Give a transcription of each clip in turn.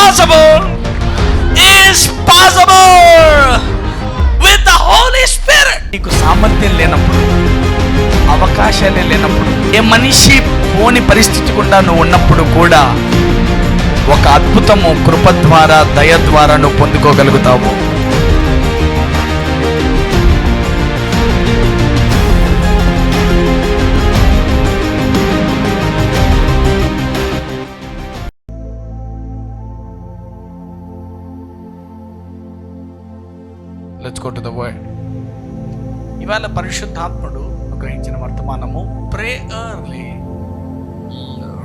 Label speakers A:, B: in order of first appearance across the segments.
A: impossible is possible with the Holy Spirit. నీకు సామర్థ్యం లేనప్పుడు, అవకాశాలే లేనప్పుడు, ఏ మనిషి పోని పరిస్థితి గుండా నువ్వు ఉన్నప్పుడు కూడా ఒక అద్భుతము కృప ద్వారా, దయ ద్వారా నువ్వు పొందుకోగలుగుతావు. Let's go to the word. ఇవాళ పరిశుద్ధాత్ముడు గ్రహించిన వర్తమానము ప్రే ఎర్లీ,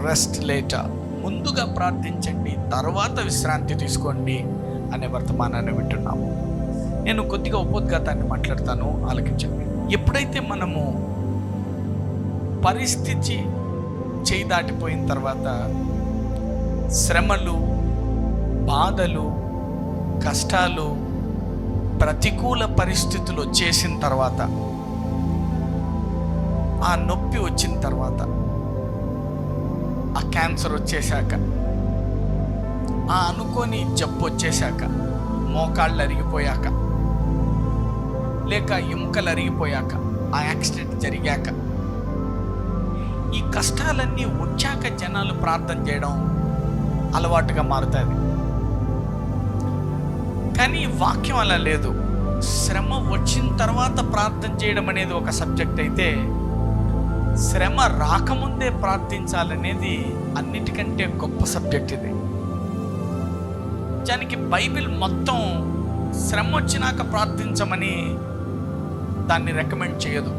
A: రెస్ట్ లేటర్. ముందుగా ప్రార్థించండి, తర్వాత విశ్రాంతి తీసుకోండి అనే వర్తమానాన్ని వింటున్నాము. నేను కొద్దిగా ఉపోద్ఘాతాన్ని మాట్లాడతాను, ఆలకించండి. ఎప్పుడైతే మనము పరిస్థితి చేయి దాటిపోయిన తర్వాత, శ్రమలు, బాధలు, కష్టాలు, ప్రతికూల పరిస్థితులు వచ్చేసిన తర్వాత, ఆ నొప్పి వచ్చిన తర్వాత, ఆ క్యాన్సర్ వచ్చేశాక, ఆ అనుకోని జబ్బు వచ్చేశాక, మోకాళ్ళు అరిగిపోయాక, లేక ఎముకలు అరిగిపోయాక, ఆ యాక్సిడెంట్ జరిగాక, ఈ కష్టాలన్నీ వచ్చాక జనాలు ప్రార్థన చేయడం అలవాటుగా మారుతుంది. కానీ వాక్యం అలా లేదు. శ్రమ వచ్చిన తర్వాత ప్రార్థన చేయడం అనేది ఒక సబ్జెక్ట్ అయితే, శ్రమ రాకముందే ప్రార్థించాలనేది అన్నిటికంటే గొప్ప సబ్జెక్ట్ ఇది. దానికి బైబిల్ మొత్తం శ్రమ వచ్చినాక ప్రార్థించమని దాన్ని రికమెండ్ చేయదు.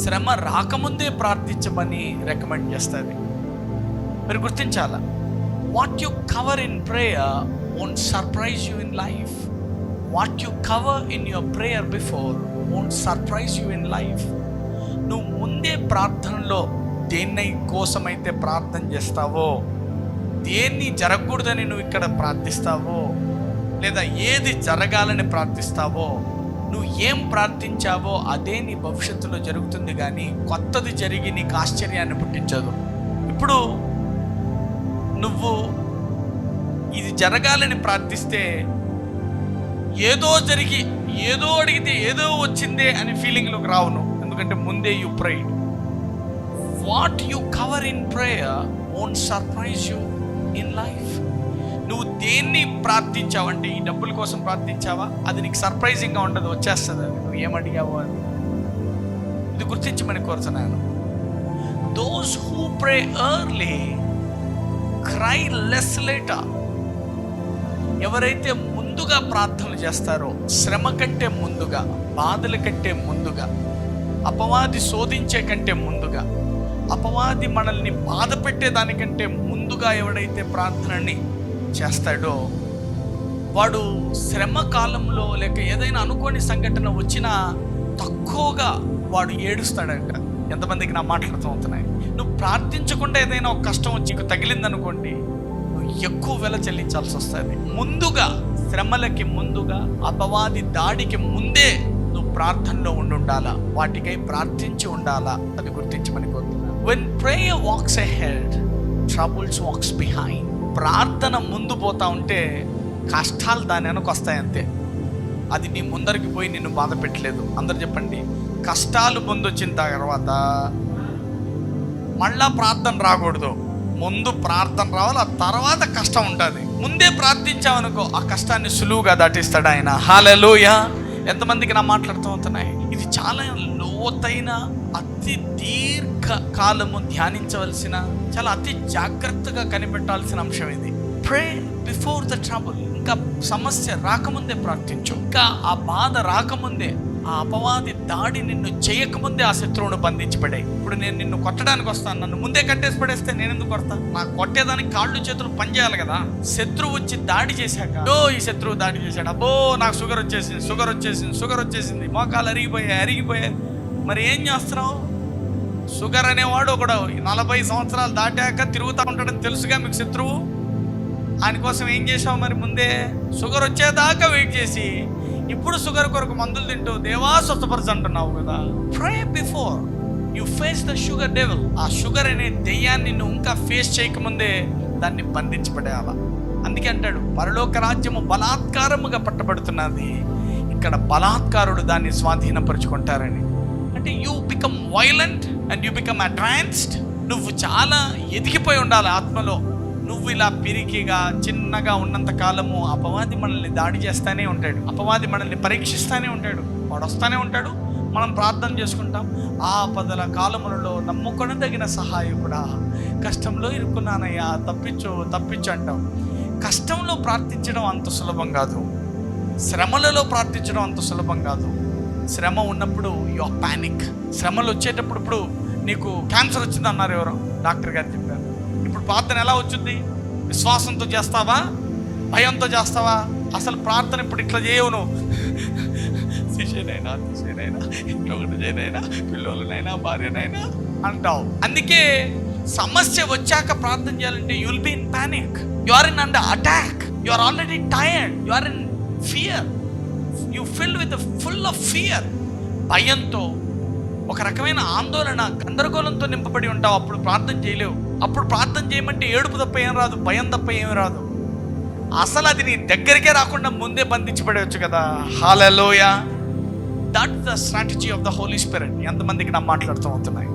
A: శ్రమ రాకముందే ప్రార్థించమని రికమెండ్ చేస్తుంది. మీరు గుర్తించాలా, what you cover in prayer won't surprise you in life. What you cover in your prayer before won't surprise you in life. నువ్వు ముందే ప్రార్థనలో దేన్ని కోసమైతే ప్రార్థన చేస్తావో, దేన్ని జరగకూడదని నువ్వు ఇక్కడ ప్రార్థిస్తావో, లేదా ఏది జరగాలని ప్రార్థిస్తావో, నువ్వు ఏం ప్రార్థించావో అదే నీ భవిష్యత్తులో జరుగుతుంది. కానీ కొత్తది జరిగి నీకు ఆశ్చర్యాన్ని పుట్టించదు. ఇప్పుడు నువ్వు ఇది జరగాలని ప్రార్థిస్తే, ఏదో జరిగి ఏదో అడిగితే ఏదో వచ్చిందే అని ఫీలింగ్లోకి రావును. ఎందుకంటే ముందే you prayed. What you cover in prayer won't surprise you in life. నువ్వు దేన్ని ప్రార్థించావంటే, ఈ డబ్బుల కోసం ప్రార్థించావా, అది నీకు సర్ప్రైజింగ్గా ఉండదు, వచ్చేస్తుంది. అది నువ్వు ఏమడిగావో అని. ఇది గుర్తించమని కోరుతున్నాను. Those who pray early cry less later. ఎవరైతే ముందుగా ప్రార్థనలు చేస్తారో, శ్రమ కంటే ముందుగా, బాధల కంటే ముందుగా, అపవాది శోధించే కంటే ముందుగా, అపవాది మనల్ని బాధ పెట్టేదానికంటే ముందుగా ఎవడైతే ప్రార్థనని చేస్తాడో, వాడు శ్రమ కాలంలో లేక ఏదైనా అనుకోని సంఘటన వచ్చినా తక్కువగా వాడు ఏడుస్తాడంట. ఎంతమందికి నా మాటలతో అవుతున్నాయి? నువ్వు ప్రార్థించకుండా ఏదైనా ఒక కష్టం వచ్చి నీకు తగిలిందనుకోండి, ఎక్కువ వెల చెల్లించాల్సి వస్తుంది. ముందుగా, శ్రమలకి ముందుగా, అపవాది దాడికి ముందే నువ్వు ప్రార్థనలో ఉండాలా, వాటికై ప్రార్థించి ఉండాలా. అది గుర్తించమని కోరుతున్నా. When prayer walks ahead, troubles walks behind. ప్రార్థన ముందు పోతా ఉంటే కష్టాలు దాని వెనక వస్తాయి అంతే. అది నీ ముందరికి పోయి నిన్ను బాధ పెట్టలేదు. అందరు చెప్పండి, కష్టాలు ముందు వచ్చిన తర్వాత మళ్ళా ప్రార్థన రాకూడదు. ముందు ప్రార్థన రావాలి, ఆ తర్వాత కష్టం ఉంటుంది. ముందే ప్రార్థించావనుకో, ఆ కష్టాన్ని సులువుగా దాటిస్తాడు ఆయన. హల్లెలూయా. ఎంతమందికి నా మాట్లాడుతూ అవుతున్నాయి? ఇది చాలా లోతైన, అతి దీర్ఘ కాలము ధ్యానించవలసిన, చాలా అతి జాగ్రత్తగా కనిపెట్టాల్సిన అంశం ఇది. ప్రే బిఫోర్ ద ట్రబుల్. ఇంకా సమస్య రాకముందే ప్రార్థించు. ఇంకా ఆ బాధ రాకముందే, ఆ అపవాది దాడి నిన్ను చేయకముందే ఆ శత్రువును బంధించి పడే. ఇప్పుడు నేను నిన్ను కొట్టడానికి వస్తాను, నన్ను ముందే కట్టేసి పడేస్తే నేను ఎందుకు కొడతా? నాకు కొట్టేదానికి కాళ్ళు చేతులు పనిచేయాలి కదా. శత్రువు వచ్చి దాడి చేశాక, ఈ శత్రువు దాడి చేశాడు, అబ్బో నాకు షుగర్ వచ్చేసింది, మోకాలు అరిగిపోయాయి. మరి ఏం చేస్తున్నావు? షుగర్ అనేవాడు ఒకడు 40 సంవత్సరాలు దాటాక తిరుగుతూ ఉంటాడని తెలుసుగా మీకు శత్రువు. ఆయన కోసం ఏం చేసావు? మరి ముందే షుగర్ వచ్చేదాకా వెయిట్ చేసి, ఇప్పుడు షుగర్ కొరకు మందులు తింటూ దేవా స్వస్థపరచు అంటున్నావు కదా. ప్రే before you face the sugar devil. ఆ షుగర్ అనే దెయ్యాన్ని నువ్వు ఇంకా ఫేస్ చేయకముందే దాన్ని బంధించబడేయాల. అందుకే అంటాడు, పరలోక రాజ్యము బలాత్కారముగా పట్టబడుతున్నది, ఇక్కడ బలాత్కారుడు దాన్ని స్వాధీనపరుచుకుంటారని. అంటే you become violent and you become advanced. నువ్వు చాలా ఎదిగిపోయి ఉండాలి ఆత్మలో. నువ్వు ఇలా పిరికిగా చిన్నగా ఉన్నంత కాలము అపవాది మనల్ని దాడి చేస్తానే ఉంటాడు, అపవాది మనల్ని పరీక్షిస్తానే ఉంటాడు. వాడు వస్తానే ఉంటాడు, మనం ప్రార్థన చేసుకుంటాం. ఆపదల కాలములలో నమ్ముకొనదగిన సహాయకుడా, కష్టంలో ఇరుక్కున్నానయ్యా, తప్పించు అంటాం. కష్టంలో ప్రార్థించడం అంత సులభం కాదు, శ్రమలలో ప్రార్థించడం అంత సులభం కాదు. శ్రమ ఉన్నప్పుడు యు ఆర్ పానిక్. శ్రమలు వచ్చేటప్పుడు, ఇప్పుడు నీకు క్యాన్సర్ వచ్చింది అన్నారు ఎవరో, డాక్టర్ గారు చెప్పారు. ఇప్పుడు ప్రార్థన ఎలా వచ్చింది? విశ్వాసంతో చేస్తావా, భయంతో చేస్తావా? అసలు ప్రార్థన ఇప్పుడు ఇట్లా చేయవు నువ్వు, తీసేనైనా ఇంకొకటి చేయనైనా, పిల్లలనైనా భార్యనైనా అంటావు. అందుకే సమస్య వచ్చాక ప్రార్థన చేయాలంటే you will be in panic, you are in under attack, you are already tired, you are in fear, you fill with full of fear. భయంతో, ఒక రకమైన ఆందోళన, గందరగోళంతో నింపబడి ఉంటావు. అప్పుడు ప్రార్థన చేయలేవు. అప్పుడు ప్రార్థన చేయమంటే ఏడుపు తప్ప ఏం రాదు, భయం తప్ప ఏమి రాదు. అసలు అది నీ దగ్గరికే రాకుండా ముందే బంధించబడవచ్చు కదా. Hallelujah. That the strategy of the holy spirit. ఎంతమందికి నా మాట్లాడుతూ అవుతున్నాయి?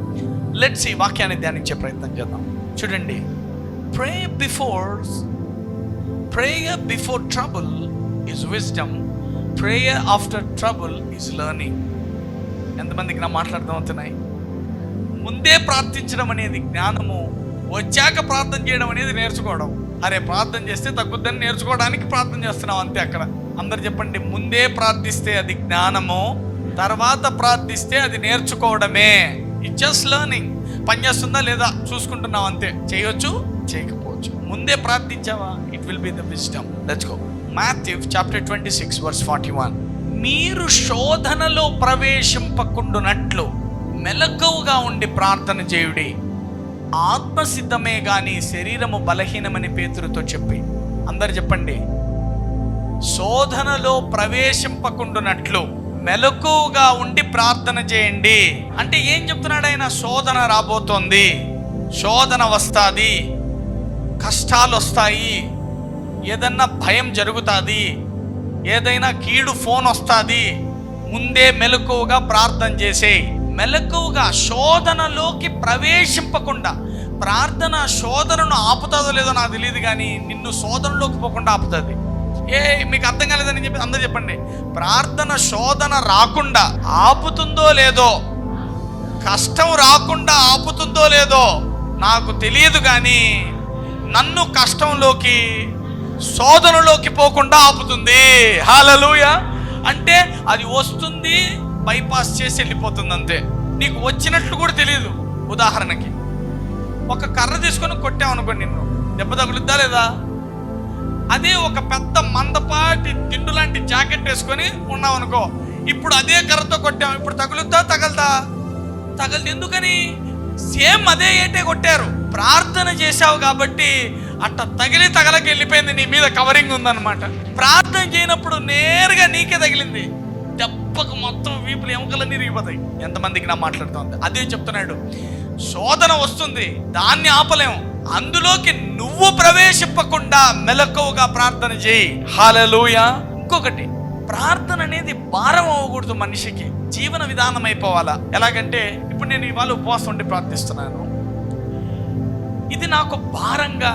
A: లెట్స్ సీ, వాక్యాన్ని ధ్యానించే ప్రయత్నం చేద్దాం. చూడండి, prayer before trouble is wisdom, prayer after trouble is learning. ఎంతమందికి నా మాట్లాడుతూ అవుతున్నాయి? ముందే ప్రార్థించడం అనేది జ్ఞానము, వచ్చాక ప్రార్థన చేయడం అనేది నేర్చుకోవడం. అరే ప్రార్థన చేస్తే తగ్గుద్దని నేర్చుకోవడానికి ప్రార్థన చేస్తున్నాం అంతే. అక్కడ అందరు చెప్పండి, ముందే ప్రార్థిస్తే అది జ్ఞానము, తర్వాత ప్రార్థిస్తే అది నేర్చుకోవడమే. It's just learning. పని చేస్తుందా లేదా చూసుకుంటున్నావు అంతే. చేయొచ్చు, చేయకపోవచ్చు. ముందే ప్రార్థించావా, it will be the wisdom. Let's go. Matthew chapter 26 verse 41. మీరు శోధనలో ప్రవేశింపకుండునట్లు మెలకువగా ఉండి ప్రార్థన చేయుడి, ఆత్మసిద్ధమే గాని శరీరము బలహీనమని పేతురుతో చెప్పి. అందరు చెప్పండి, శోధనలో ప్రవేశింపకుండునట్లు మెలకువగా ఉండి ప్రార్థన చేయండి. అంటే ఏం చెప్తున్నాడు ఆయన? శోధన రాబోతోంది, శోధన వస్తుంది, కష్టాలు వస్తాయి, ఏదన్నా భయం జరుగుతుంది, ఏదైనా కీడు ఫోన్ వస్తుంది. ముందే మెలకువగా ప్రార్థన చేసేయి. మెలకువగా శోధనలోకి ప్రవేశింపకుండా ప్రార్థన శోధనను ఆపుతుందో లేదో నాకు తెలియదు, కానీ నిన్ను శోధనలోకి పోకుండా ఆపుతుంది. మీకు అర్థం కాలేదని చెప్పి అందరూ చెప్పండి. ప్రార్థన శోధన రాకుండా ఆపుతుందో లేదో, కష్టం రాకుండా ఆపుతుందో లేదో నాకు తెలియదు, కానీ నన్ను కష్టంలోకి శోధనలోకి పోకుండా ఆపుతుంది. హల్లెలూయా. అంటే అది వస్తుంది, బైపాస్ చేసి వెళ్ళిపోతుంది అంతే. నీకు వచ్చినట్లు కూడా తెలియదు. ఉదాహరణకి ఒక కర్ర తీసుకొని కొట్టామనుకోండి, నిన్ను దెబ్బ తగులుద్దా లేదా? అదే ఒక పెద్ద మందపాటి దిండు లాంటి జాకెట్ వేసుకొని ఉన్నావు అనుకో, ఇప్పుడు అదే కర్రతో కొట్టాము, ఇప్పుడు తగులుద్దా తగలదా? తగలదు. ఎందుకని? సేమ్ అదే ఏటే కొట్టారు, ప్రార్థన చేశావు కాబట్టి అట్ట తగలకి వెళ్ళిపోయింది, నీ మీద కవరింగ్ ఉందన్నమాట. ప్రార్థన చేయనప్పుడు నేరుగా నీకే తగిలింది, దెబ్బకు మొత్తం వీపులు ఎముకలన్నీ విరిగిపోతాయి. ఎంతమందికి నా మాట్లాడుతుంది? అదే చెప్తున్నాడు, శోధన వస్తుంది, దాన్ని ఆపలేము, అందులోకి నువ్వు ప్రవేశింపకుండా మెలకువగా ప్రార్థన చేయి. హల్లెలూయా. ఇంకొకటి, ప్రార్థన అనేది భారం అవ్వకూడదు, మనిషికి జీవన విధానం అయిపోవాలా. ఎలాగంటే ఇప్పుడు నేను ఇవాళ ఉపవాసం ఉండి ప్రార్థిస్తున్నాను, ఇది నాకు భారంగా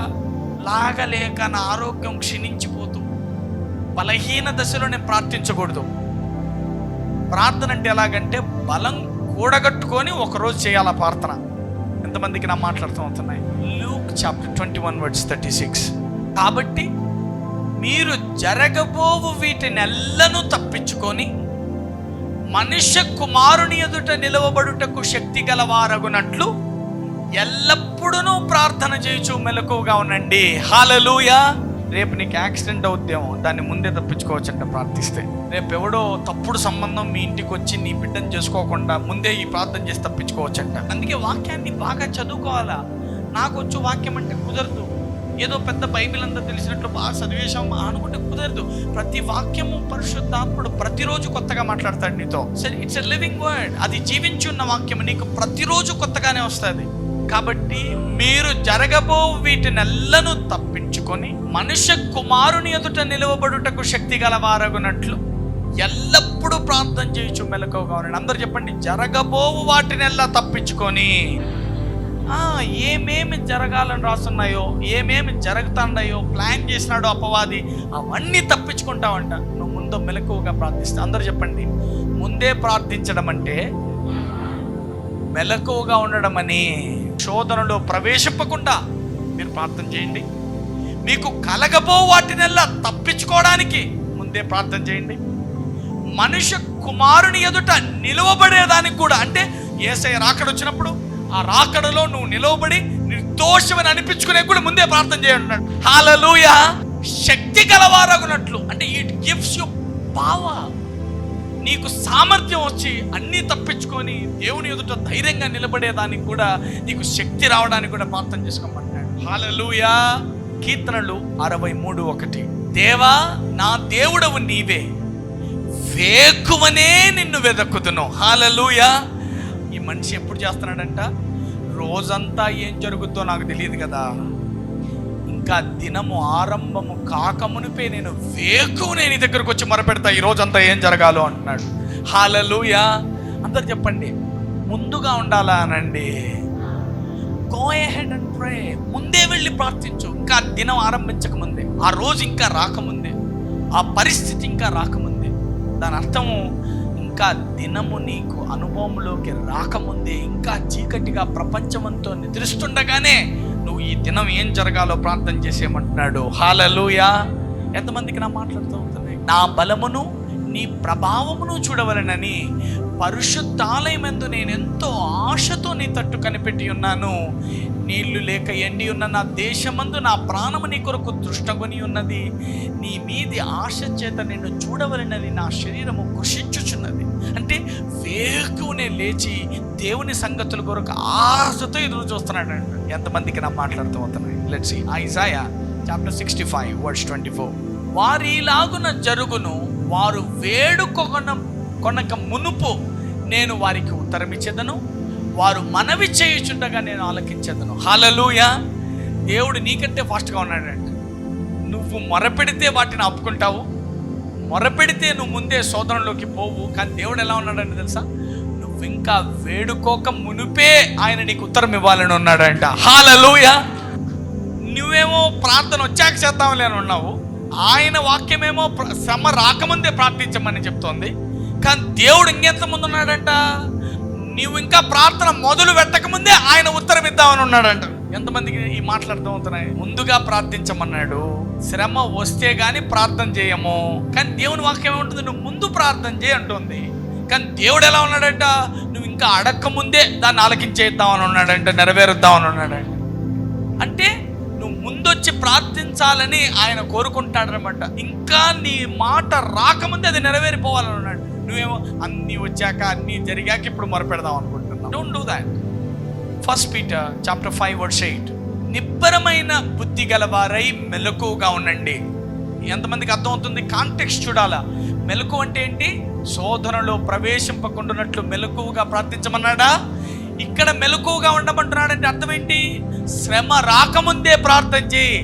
A: లాగలేక నా ఆరోగ్యం క్షీణించిపోతూ బలహీన దశలో నేను ప్రార్థించకూడదు. ప్రార్థన అంటే ఎలాగంటే బలం కూడగట్టుకొని ఒకరోజు చేయాల ప్రార్థన. ఎంతమందికి నా మాట్లాడుతూ అవుతున్నాయి? Luke chapter 21 verse 36. కాబట్టి మీరు జరగబోవు వీటినెల్లను తప్పించుకొని మనుష్య కుమారుని ఎదుట నిలవబడుటకు శక్తి గలవారగునట్లు ఎల్లప్పుడూ ప్రార్థన చేయుచు మెలకువగా ఉండండి. హల్లెలూయా. రేపు నీకు యాక్సిడెంట్ అవుద్దేమో, దాన్ని ముందే తప్పించుకోవచ్చంట ప్రార్థిస్తే. రేపు ఎవడో తప్పుడు సంబంధం మీ ఇంటికి వచ్చి నీ బిడ్డను చేసుకోకుండా ముందే ఈ ప్రార్థన చేసి తప్పించుకోవచ్చంట. అందుకే వాక్యాన్ని బాగా చదువుకోవాలా. నాకు వచ్చు వాక్యం అంటే కుదరదు, ఏదో పెద్ద బైబిల్ అంతా తెలిసినట్లు బాగా చదివేశాం అనుకుంటే కుదరదు. ప్రతి వాక్యము పరిశుద్ధాత్ముడు ప్రతిరోజు కొత్తగా మాట్లాడతాడు నీతో. ఇట్స్ ఎ లివింగ్ వర్డ్, అది జీవించి ఉన్న వాక్యం నీకు ప్రతిరోజు కొత్తగానే వస్తుంది. కాబట్టి మీరు జరగబో వీటినెల్లను తప్పించు తప్పించుకొని మనుష్య కుమారుని ఎదుట నిలవబడుటకు శక్తి గలవారగునట్లు ఎల్లప్పుడూ ప్రార్థన చేయొచ్చు మెలకువగా ఉండండి. అందరూ చెప్పండి, జరగబోవు వాటినెల్లా తప్పించుకొని. ఏమేమి జరగాలని రాస్తున్నాయో, ఏమేమి జరుగుతున్నాయో ప్లాన్ చేసినాడో అపవాది, అవన్నీ తప్పించుకుంటావంట నువ్వు ముందు మెలకువగా ప్రార్థిస్తా. అందరూ చెప్పండి, ముందే ప్రార్థించడం అంటే మెలకువగా ఉండడం అని. శోధనలో ప్రవేశింపకుండా మీరు ప్రార్థన చేయండి. మీకు కలగబో వాటినెల్లా తప్పించుకోవడానికి ముందే ప్రార్థన చేయండి. మనుష్య కుమారుని ఎదుట నిలువబడేదానికి కూడా, అంటే యేసయ్య రాకడ వచ్చినప్పుడు ఆ రాకడలో నువ్వు నిలవబడి నిర్దోషమని అనిపించుకునే కూడా ముందే ప్రార్థన చేయండి. హల్లెలూయా. శక్తి గలవారగునట్లు అంటే ఇట్ గివ్స్ యు పవర్. నీకు సామర్థ్యం వచ్చి అన్నీ తప్పించుకొని దేవుని ఎదుట ధైర్యంగా నిలబడేదానికి కూడా నీకు శక్తి రావడానికి కూడా ప్రార్థన చేసుకోమంటున్నాడు. హల్లెలూయా. కీర్తనలు 63:1, దేవా నా దేవుడవు నీవే, వేకువనే నిన్ను వెదక్కుదును. హల్లెలూయా. ఈ మనిషి ఎప్పుడు చేస్తున్నాడంట? రోజంతా ఏం జరుగుతుందో నాకు తెలియదు కదా, ఇంకా దినము ఆరంభము కాకమునిపే నేను వేకువనే నీ దగ్గరకు వచ్చి మొరపెడతా, ఈ రోజంతా ఏం జరగాలో అంటున్నాడు. హల్లెలూయా. అందరు చెప్పండి, ముందుగా ఉండాలా అనండి. Go ahead and pray. ముందే వెళ్ళి ప్రార్థించు. ఇంకా దినం ఆరంభించక ముందే, ఆ రోజు ఇంకా రాకముందే, ఆ పరిస్థితి ఇంకా రాకముందే. దాని అర్థము ఇంకా దినము నీకు అనుభవంలోకి రాకముందే, ఇంకా చీకటిగా ప్రపంచమంతో నిద్రిస్తుండగానే నువ్వు ఈ దినం ఏం జరగాలో ప్రార్థన చేసేయమంటున్నాడు. హల్లెలూయా. ఎంతమందికి నా మాట్లాడుతూ ఉంటున్నాయి? నా బలమును నీ ప్రభావమును చూడవలనని పరిశుద్ధాలయమందు నేను ఎంతో ఆశతో నీ తట్టు కనిపెట్టి ఉన్నాను. నీళ్లు లేక ఎండి ఉన్న నా దేశమందు నా ప్రాణము నీ కొరకు దృష్టకొని ఉన్నది. నీ మీది ఆశ చేత నిన్ను చూడవలనని నా శరీరము కృషించుచున్నది. అంటే వేకునే లేచి దేవుని సంగతుల కొరకు ఆశతో ఎదురు చూస్తున్నాడు. ఎంతమందికి నా మాట్లాడుతూ అవుతున్నాయి? Let's see Isaiah chapter 65:24. వారిలాగున జరుగును, వారు కొనక మునుపు నేను వారికి ఉత్తరమిచ్చేదను, వారు మనవి చేయుచుండగా నేను ఆలకించేదను. హల్లెలూయా. దేవుడు నీకంటే ఫాస్ట్గా ఉన్నాడంట. నువ్వు మొరపెడితే వాటిని ఆపుకుంటావు, మొరపెడితే నువ్వు ముందే శోధనలోకి పోవు. కానీ దేవుడు ఎలా ఉన్నాడంటే తెలుసా? నువ్వు ఇంకా వేడుకోక మునుపే ఆయన నీకు ఉత్తరం ఇవ్వాలని ఉన్నాడంట. హల్లెలూయా. నువ్వేమో ప్రార్థన వచ్చాక చేద్దాంలే అని ఉన్నావు, ఆయన వాక్యమేమో శ్రమ రాకముందే ప్రార్థించమని చెప్తోంది. కానీ దేవుడు ఇంకెంత ముందు ఉన్నాడంట? నువ్వు ఇంకా ప్రార్థన మొదలు పెట్టకముందే ఆయన ఉత్తరం ఇద్దామని ఉన్నాడంట. ఎంతమందికి ఈ మాటలు అర్థం అవుతున్నాయి? ముందుగా ప్రార్థించమన్నాడు, శ్రమ వస్తే గాని ప్రార్థన చేయము. కానీ దేవుని వాక్యం ఏముంటుంది? నువ్వు ముందు ప్రార్థన చేయి అంటుంది. కానీ దేవుడు ఎలా ఉన్నాడంట? నువ్వు ఇంకా అడక్క ముందే దాన్ని ఆలకించేద్దామని ఉన్నాడంట, నెరవేరుద్దామని ఉన్నాడంట. అంటే నువ్వు ముందొచ్చి ప్రార్థించాలని ఆయన కోరుకుంటాడనమాట. ఇంకా నీ మాట రాకముందే అది నెరవేరిపోవాలని ఉన్నాడు. నువ్వేమో అన్నీ వచ్చాక అన్నీ జరిగాక ఇప్పుడు మొరపెడదాం అనుకుంటున్నావు. Don't do that. 1 Peter chapter 5:8, నిబ్బరమైన బుద్ధి గలవారై మెలకువగా ఉండండి. ఎంతమందికి అర్థమవుతుంది? కాంటెక్స్ట్ చూడాలా. మెలకు అంటే ఏంటి? శోధనలో ప్రవేశింపకుండానట్లు మెలకువగా ప్రార్థించమన్నాడా? ఇక్కడ మెలకువగా ఉండమంటున్నాడంటే అర్థం ఏంటి? శ్రమ రాకముందే ప్రార్థన చేయి.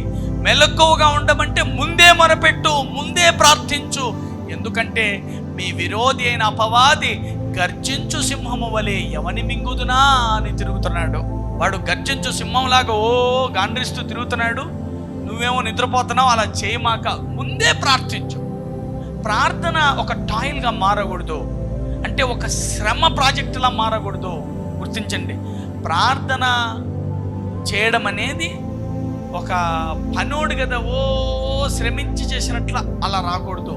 A: మెలకువగా ఉండమంటే ముందే మొరపెట్టు, ముందే ప్రార్థించు. ఎందుకంటే మీ విరోధి అయిన అపవాది గర్జించు సింహము వలె ఎవని మింగుదునా అని తిరుగుతున్నాడు. వాడు గర్జించు సింహంలాగా గాండ్రిస్తూ తిరుగుతున్నాడు. నువ్వేమో నిద్రపోతున్నావు. అలా చేయమాక, ముందే ప్రార్థించు. ప్రార్థన ఒక టాయిల్గా మారకూడదు, అంటే ఒక శ్రమ ప్రాజెక్టులా మారకూడదు. గుర్తించండి, ప్రార్థన చేయడం అనేది ఒక పనోడు కదా శ్రమించి చేసినట్ల అలా రాకూడదు.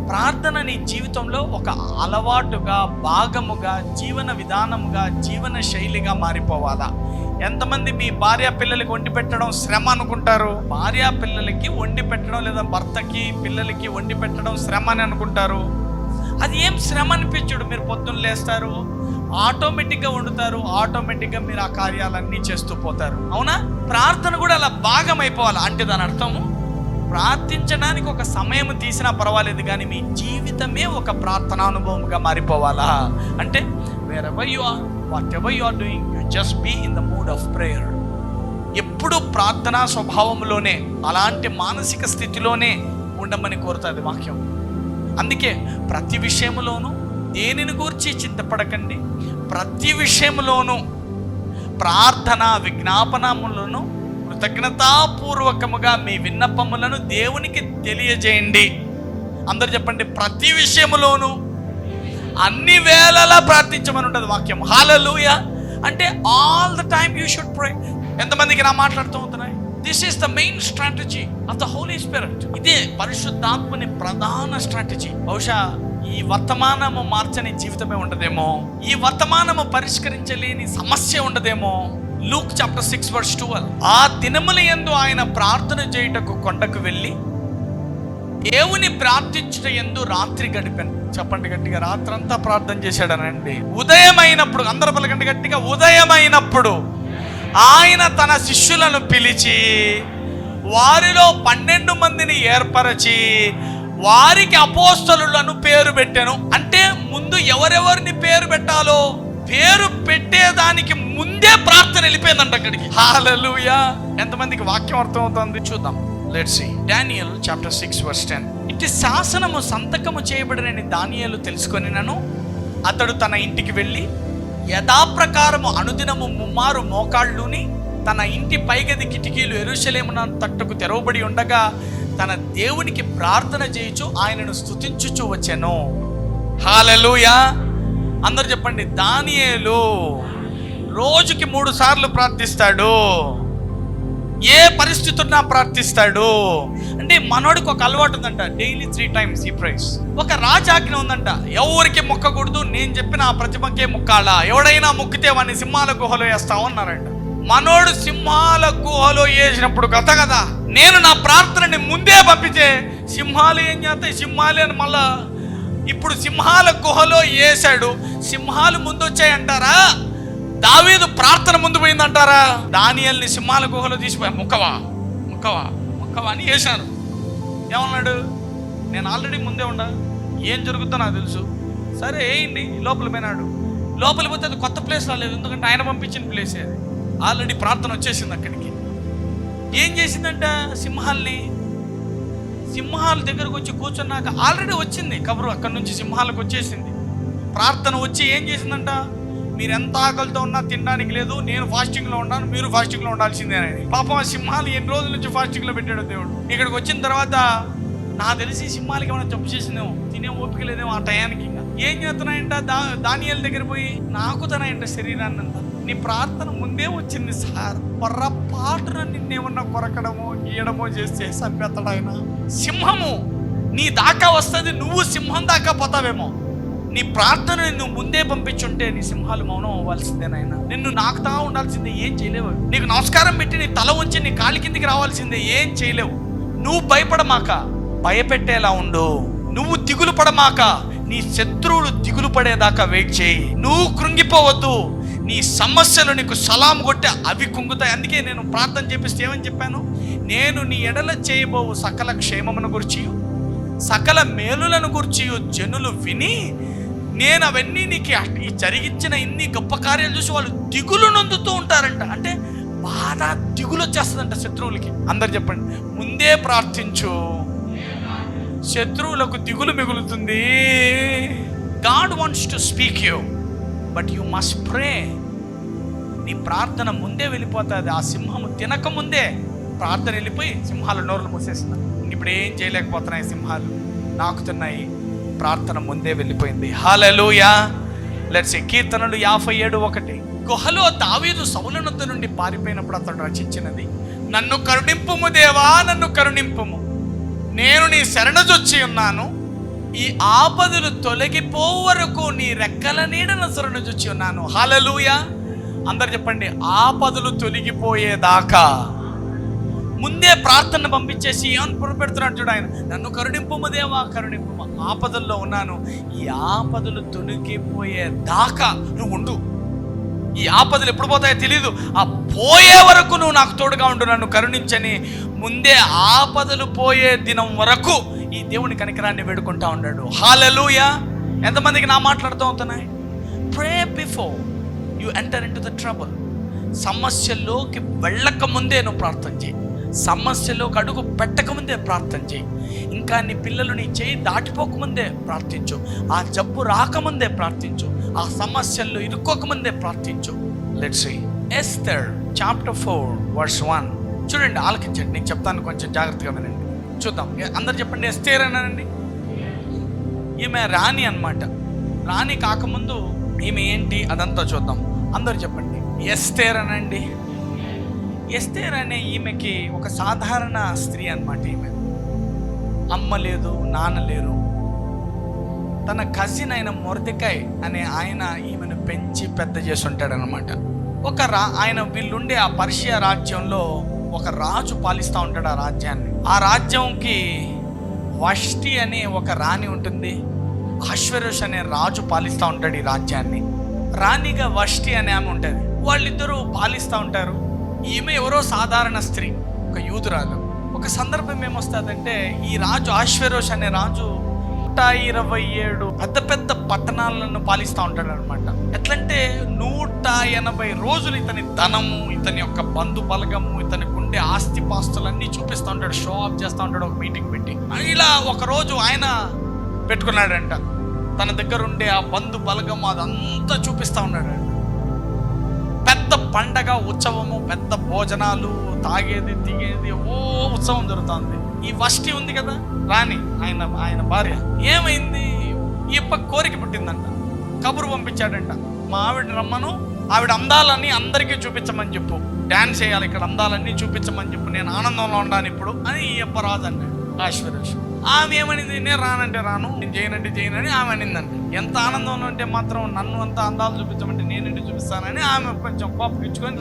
A: ప్రార్థన నీ జీవితంలో ఒక అలవాటుగా, భాగముగా, జీవన విధానముగా, జీవన శైలిగా మారిపోవాలా. ఎంతమంది మీ భార్య పిల్లలకి వండి పెట్టడం శ్రమ అనుకుంటారు? భార్య పిల్లలకి వండి పెట్టడం లేదా భర్తకి పిల్లలకి వండి పెట్టడం శ్రమ అని అనుకుంటారు. అది ఏం శ్రమ అనిపించడు. మీరు పొద్దున్న లేస్తారు, ఆటోమేటిక్గా వండుతారు, ఆటోమేటిక్గా మీరు ఆ కార్యాలన్నీ చేస్తూ పోతారు. అవునా? ప్రార్థన కూడా అలా భాగం అయిపోవాలి. అంటే దాని అర్థము ప్రార్థించడానికి ఒక సమయం తీసినా పర్వాలేదు, కానీ మీ జీవితమే ఒక ప్రార్థనా అనుభవంగా మారిపోవాలా. అంటే wherever you are, whatever you are doing, you just be in the mood of prayer. ఎప్పుడు ప్రార్థనా స్వభావంలోనే, అలాంటి మానసిక స్థితిలోనే ఉండమని కోరుతుంది వాక్యం. అందుకే ప్రతి విషయంలోనూ దేనిని గూర్చి చింతపడకండి, ప్రతి విషయంలోనూ ప్రార్థన విజ్ఞాపనములను కృతజ్ఞతాపూర్వకముగా మీ విన్నపములను దేవునికి తెలియజేయండి. అందరు చెప్పండి, ప్రతి విషయములోనూ అన్ని వేళలా ప్రార్థించమని ఉంటుంది వాక్యం. హల్లెలూయా. అంటే all the time you should pray. ఎంతమందికి నా మాట్లాడుతూ ఉంటున్నాయి? This is the main strategy of the holy spirit. ఇదే పరిశుద్ధాత్మని ప్రధాన స్ట్రాటజీ. బహుశా ఈ వర్తమానము మార్చని జీవితమే ఉండదేమో, ఈ వర్తమానము పరిష్కరించలేని సమస్య ఉండదేమో. లూక్ చాప్టర్ 6:12, ఆ దినముల యందు ఆయన ప్రార్థన చేయుటకు కొండకు వెళ్ళి దేవుని ప్రార్థించుట యందు రాత్రి గడిపాను. చెప్పండి గట్టిగా, రాత్రంతా ప్రార్థన చేశాడనండి. ఉదయమైనప్పుడు, అందరూ పలకండి గట్టిగా, ఉదయమైనప్పుడు ఆయన తన శిష్యులను పిలిచి వారిలో 12 మందిని ఏర్పరచి వారికి అపోస్తలులను పేరు పెట్టాను. అంటే ముందు ఎవరెవరిని పేరు పెట్టాలో పేరు పెట్టేదానికి ముందే ప్రార్థన వెళ్ళిపోయిందంట అక్కడికి. హల్లెలూయా. ఎంతమందికి వాక్యం అర్థం అవుతుంది చూద్దాం. Let's see Daniel chapter 6:10. ఇట్టి శాసనము సంతకము చేయబడినని దానియేలు తెలుసుకొనినను అతడు తన ఇంటికి వెళ్ళి యథాప్రకారము అనుదినము 3 మారు మోకాళ్ళుని తన ఇంటి పైగది కిటికీలు యెరూషలేమున తట్టుకు తెరవబడి ఉండగా తన దేవునికి ప్రార్థన చేయుచు ఆయనను స్తుతించుచు వచ్చెను. హల్లెలూయా. అందరూ చెప్పండి, దానియేలు రోజుకి 3 సార్లు ప్రార్థిస్తాడు. ఏ పరిస్థితి ఉన్నా ప్రార్థిస్తాడు. అంటే మనోడికి ఒక అలవాటు ఉందంట, డైలీ 3 times ఈ ప్రైస్. ఒక రాజాజ్ఞ ఉందంట, ఎవరికి మొక్కకూడదు, నేను చెప్పిన ఆ ప్రతిమకే మొక్కాలా, ఎవడైనా మొక్కితే వాడిని సింహాల గుహలో వేస్తావు అన్నారంట. మనోడు సింహాల గుహలో వేసినప్పుడు కదా నేను నా ప్రార్థనని ముందే పంపితే సింహాలు ఏం చేస్తాయి, సింహాలే అని మళ్ళా ఇప్పుడు సింహాల గుహలో వేసాడు. సింహాలు ముందు వచ్చాయంటారా, దావీదు ప్రార్థన ముందు పోయిందంటారా? దానియేలుని సింహాల గుహలో తీసిపోయా, ముక్కవా ముక్కవా ముక్కవా అని వేశాను. ఏమన్నాడు? నేను ఆల్రెడీ ముందే ఉండా, ఏం జరుగుతుందో నాకు తెలుసు, సరే వేయండి. లోపల పోయినాడు. లోపల పోతే అది కొత్త ప్లేస్ రాలేదు, ఎందుకంటే ఆయన పంపించిన ప్లేసే అది. ఆల్రెడీ ప్రార్థన వచ్చేసింది అక్కడికి. ఏం చేసిందంట? సింహాల దగ్గరకు వచ్చి కూర్చున్నాక ఆల్రెడీ వచ్చింది కబురు, అక్కడి నుంచి సింహాలకు వచ్చేసింది. ప్రార్థన వచ్చి ఏం చేసిందంట? మీరు ఎంత ఆకలితో ఉన్నా తినడానికి లేదు, నేను ఫాస్టింగ్లో ఉన్నాను, మీరు ఫాస్టింగ్లో ఉండాల్సిందేనని. పాపం ఆ సింహాలు ఎన్ని రోజుల నుంచి ఫాస్టింగ్లో పెట్టాడు దేవుడు. ఇక్కడికి వచ్చిన తర్వాత నాకు తెలిసి సింహాలకి ఏమైనా జబ్బు చేసిందేమో, తినే ఓపిక లేదేమో ఆ టయానికి. ఏం చేస్తున్నాయంట? దానియేలు దగ్గర పోయి నాకుతున్నాయంట శరీరాన్ని అంతా. నీ ప్రార్థన ముందే వచ్చింది సార్, పొర్రపాటున నిన్నేమన్నా కొరకడమో గీయడమో చేస్తే చంపేస్తాడు ఆయన. సింహము నీ దాకా వస్తుంది, నువ్వు సింహం దాకా పోతావేమో. నీ ప్రార్థనని నువ్వు ముందే పంపించుంటే నీ సింహాలు మౌనం అవ్వాల్సిందేనైనా. నిన్ను నాకుతా ఉండాల్సిందే, ఏం చేయలేవు. నీకు నమస్కారం పెట్టి నీ తల ఉంచి నీ కాలి కిందికి రావాల్సిందే, ఏం చేయలేవు. నువ్వు భయపడమాక, భయపెట్టేలా ఉండు. నువ్వు దిగులు పడమాక, నీ శత్రువులు దిగులు పడేదాకా వెయిట్ చేయి. నువ్వు కృంగిపోవద్దు. నీ సమస్యలు నీకు సలాం కొట్టే అవి కుంగుతాయి. అందుకే నేను ప్రార్థన చేపిస్తే ఏమని చెప్పాను? నేను నీ ఎడల చేయబోవు సకల క్షేమమును గురించి, సకల మేలులను గురించి జనులు విని నేను అవన్నీ నీకు జరిగించిన ఇన్ని గొప్ప కార్యాలు చూసి వాళ్ళు దిగులు నొందుతూ ఉంటారంట. అంటే బాధ దిగులు వచ్చేస్తుందంట శత్రువులకి. అందరు చెప్పండి, ముందే ప్రార్థించు, శత్రువులకు దిగులు మిగులుతుంది. God wants to speak you, but you must ప్రే. నీ ప్రార్థన ముందే వెళ్ళిపోతుంది. ఆ సింహము తినక ముందే ప్రార్థన వెళ్ళిపోయి సింహాల నోరులు మూసేస్తున్నాయి. ఇప్పుడు ఏం చేయలేకపోతున్నాయి, సింహాలు నాకుతున్నాయి. ప్రార్థన ముందే వెళ్ళిపోయింది. హల్లెలూయా. లెట్స్ సీ కీర్తనలు 57:1. గుహలో దావీదు సౌలునొద్ద నుండి పారిపోయినప్పుడు అతడు రచించినది. నన్ను కరుణింపుము దేవా, నన్ను కరుణింపుము, నేను నీ శరణజొచ్చి ఉన్నాను. ఈ ఆపదలు తొలగిపో వరకు నీ రెక్కల నీడన శరణజొచ్చి ఉన్నాను. హల్లెలూయా. అందరు చెప్పండి, ఆపదలు తొలగిపోయేదాకా ముందే ప్రార్థన పంపించేసి ఏమని పొరపెడుతున్నాడు చూడు ఆయన, నన్ను కరుణింపుము దేవా, కరుణింపుము, ఆపదల్లో ఉన్నాను. ఈ ఆపదలు తొలగిపోయేదాకా నువ్వు ఉండు. ఈ ఆపదలు ఎప్పుడు పోతాయో తెలీదు, ఆ పోయే వరకు నువ్వు నాకు తోడుగా ఉండు, నన్ను కరుణించని ముందే ఆపదలు పోయే దినం వరకు ఈ దేవుని కనికరాన్ని వేడుకుంటా ఉన్నాడు. హల్లెలూయా. ఎంతమందికి నా మాట్లాడుతూ అవుతున్నాయి? Pray before you enter into the trouble. సమస్యలోకి వెళ్ళక ముందే నువ్వు ప్రార్థన చేయి. సమస్యలోకి అడుగు పెట్టకముందే ప్రార్థన చేయి. ఇంకా నీ పిల్లలు నీ చేయి దాటిపోకముందే ప్రార్థించు. ఆ జబ్బు రాకముందే ప్రార్థించు. ఆ సమస్యల్లో ఇరుక్కోకముందే ప్రార్థించు. Let's see Esther chapter 4 verse 1. చూడండి, ఆలకించండి, నేను చెప్తాను, కొంచెం జాగ్రత్తగా వినండి. చూద్దాం, అందరు చెప్పండి. ఎస్తేర్ అనండి. ఈమె రాణి అన్నమాట. రాణి కాకముందు ఈమె ఏంటి అదంతా చూద్దాం. అందరు చెప్పండి ఎస్తేర్ అనండి. ఎస్తేర్ అనే ఈమెకి ఒక సాధారణ స్త్రీ అన్నమాట. ఈమె అమ్మ లేదు, నాన్న లేరు. తన కజిన్ అయిన మొర్దెకాయ్ అనే ఆయన ఈమెను పెంచి పెద్ద చేసి ఉంటాడనమాట. ఆయన వీళ్ళుండే ఆ పర్షియా రాజ్యంలో ఒక రాజు పాలిస్తూ ఉంటాడు ఆ రాజ్యాన్ని. ఆ రాజ్యంకి వష్టి అనే ఒక రాణి ఉంటుంది. అహష్వేరోష్ అనే రాజు పాలిస్తూ ఉంటాడు ఈ రాజ్యాన్ని. రాణిగా వష్టి అనే ఆమె ఉంటుంది. వాళ్ళిద్దరూ పాలిస్తూ ఉంటారు. ఈమె ఎవరో సాధారణ స్త్రీ, ఒక యూదురాలు. ఒక సందర్భం ఏమొస్తుందంటే, ఈ రాజు అహష్వేరోష్ అనే రాజు 127 పెద్ద పెద్ద పట్టణాలను పాలిస్తూ ఉంటాడు అనమాట. ఎట్లంటే 180 రోజులు ఇతని ధనము, ఇతని యొక్క బంధు బలగము, ఇతనికి ఉండే ఆస్తి పాస్తులన్నీ చూపిస్తూ ఉంటాడు, షో ఆఫ్ చేస్తూ ఉంటాడు ఒక మీటింగ్ పెట్టి. ఇలా ఒక రోజు ఆయన పెట్టుకున్నాడంట. తన దగ్గర ఉండే ఆ బంధు బలగము అదంతా చూపిస్తూ ఉన్నాడంట. పెద్ద పండగ, ఉత్సవము, పెద్ద భోజనాలు, తాగేది తిగేది, ఉత్సవం జరుగుతుంది. ఈ వష్టి ఉంది కదా రాణి, ఆయన భార్య, ఏమైంది, ఈ కోరిక పుట్టిందంట. కబురు పంపించాడంట, మా ఆవిడ రమ్మను, ఆవిడ అందాలన్నీ అందరికీ చూపించమని చెప్పు, డాన్స్ చేయాలి ఇక్కడ, అందాలన్నీ చూపించమని చెప్పు, నేను ఆనందంలో ఉన్నాను ఇప్పుడు అని ఈ రాజు అన్నాడు అహష్వేరోష్. ఆమె ఏమనింది, నేను రానంటే రాను, నేను చేయనంటే చేయనని ఆమె అనిందంట. ఎంత ఆనందంలో ఉంటే మాత్రం నన్ను అంత అందాలు చూపించమంటే నేనంటే చూపిస్తానని ఆమె కొంచెం కోపగించుకొని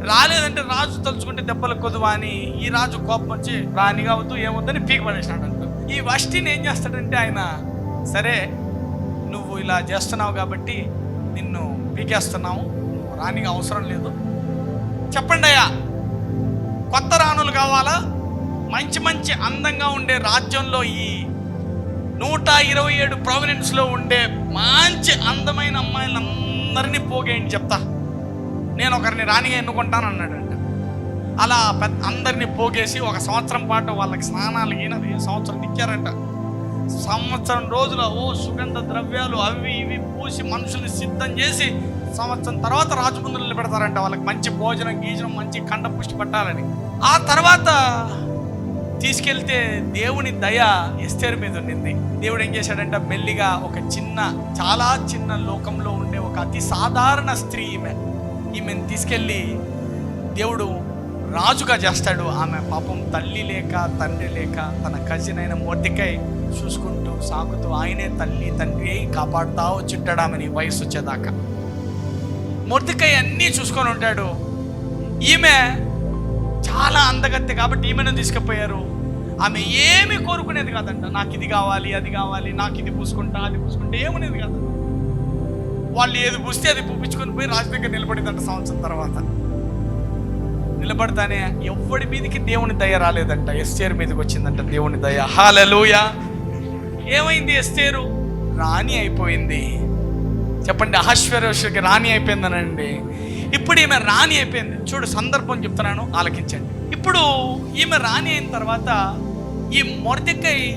A: రాలేదంటే రాజు తలుచుకుంటే దెబ్బలు కొదువా అని ఈ రాజు కోపం వచ్చి రాణి కావద్దు ఏమొద్దని పీకి పడేసినాడంట. ఈ వష్టిని ఏం చేస్తాడంటే ఆయన, సరే నువ్వు ఇలా చేస్తున్నావు కాబట్టి నిన్ను పీకేస్తున్నావు, నువ్వు రాణిగా అవసరం లేదు, చెప్పండి అయ్యా, కొత్త రాణులు కావాలా, మంచి మంచి అందంగా ఉండే రాజ్యంలో ఈ 127 ప్రావినెన్స్లో ఉండే మంచి అందమైన అమ్మాయిలందరినీ పోగేయండి చెప్తా, నేను ఒకరిని రాణిగా ఎన్నుకుంటాను అన్నాడంట. అలా అందరినీ పోగేసి 1 సంవత్సరం పాటు వాళ్ళకి స్నానాలు ఈయనది సంవత్సరం ఇచ్చారంట. సంవత్సరం రోజుల సుగంధ ద్రవ్యాలు అవి ఇవి పూసి మనుషుల్ని సిద్ధం చేసి సంవత్సరం తర్వాత రాజు ముందు నిలబెడతారంట. వాళ్ళకి మంచి భోజనం గీజనం, మంచి కండ పుష్టి పట్టాలని. ఆ తర్వాత తీసుకెళ్తే దేవుని దయ ఎస్తేరు మీద ఉండింది. దేవుడు ఏం చేశాడంటే, మెల్లిగా ఒక చాలా చిన్న లోకంలో ఉండే ఒక అతి సాధారణ స్త్రీ ఈమెను తీసుకెళ్ళి దేవుడు రాజుగా చేస్తాడు. ఆమె పాపం తల్లి లేక తండ్రి లేక తన కజిన్ అయిన మొర్దెకాయ్ చూసుకుంటూ సాకుతూ ఆయనే తల్లి తండ్రి కాపాడుతా వచ్చింటాడు ఆమెని వయసు వచ్చేదాకా. మొర్దెకాయ్ అన్నీ చూసుకొని ఉంటాడు. ఈమె చాలా అందగత్తె కాబట్టి ఈమెను తీసుకుపోయారు. ఆమె ఏమి కోరుకునేది కాదంట, నాకు ఇది కావాలి అది కావాలి, నాకు ఇది పూసుకుంటా అది పూసుకుంటే ఏమనేది కాదు. వాళ్ళు ఏది పూస్తే అది పూపించుకొని పోయి రాజు దగ్గర నిలబడిందంట. సంవత్సరం తర్వాత నిలబడతానే ఎవడి మీదకి దేవుని దయ రాలేదంట, ఎస్తేరు మీదకి వచ్చిందంట దేవుని దయ. హల్లెలూయా. ఏమైంది, ఎస్తేరు రాణి అయిపోయింది. చెప్పండి, అహష్వేరోషుకి రాణి అయిపోయిందనండి. ఇప్పుడు ఈమె రాణి అయిపోయింది. చూడు, సందర్భం చెప్తున్నాను, ఆలకించండి. ఇప్పుడు ఈమె రాణి అయిన తర్వాత ఈ మొర్దెకాయ్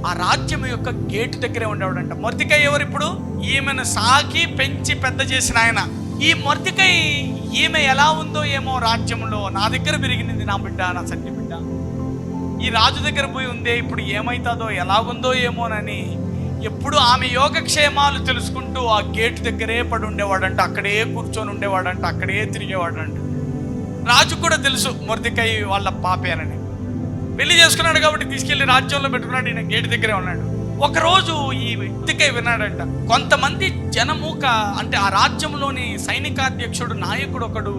A: ఆ రాజ్యం యొక్క గేటు దగ్గరే ఉండేవాడంట. మొర్దెకాయ్ ఎవరు? ఇప్పుడు ఈమెను సాకి పెంచి పెద్ద చేసిన ఆయన. ఈ మొర్దెకాయ్ ఈమె ఎలా ఉందో ఏమో రాజ్యంలో, నా దగ్గర పెరిగింది నా బిడ్డ, నా సన్ని బిడ్డ, ఈ రాజు దగ్గర పోయి ఉందే, ఇప్పుడు ఏమవుతుందో ఎలాగుందో ఏమోనని ఎప్పుడు ఆమె యోగక్షేమాలు తెలుసుకుంటూ ఆ గేటు దగ్గరే పడి ఉండేవాడంట, అక్కడే కూర్చొని ఉండేవాడంట, అక్కడే తిరిగేవాడంట. రాజు కూడా తెలుసు మొర్దెకాయ్ వాళ్ళ పాపేనని. పెళ్లి చేసుకున్నాడు కాబట్టి తీసుకెళ్లి రాజ్యంలో పెట్టుకున్నాడు. ఈయన గేటు దగ్గరే ఉన్నాడు. ఒకరోజు ఈ మొర్దెకాయ్ విన్నాడంట, కొంతమంది జనమూక అంటే ఆ రాజ్యంలోని సైనికాధ్యక్షుడు నాయకుడు ఒకడు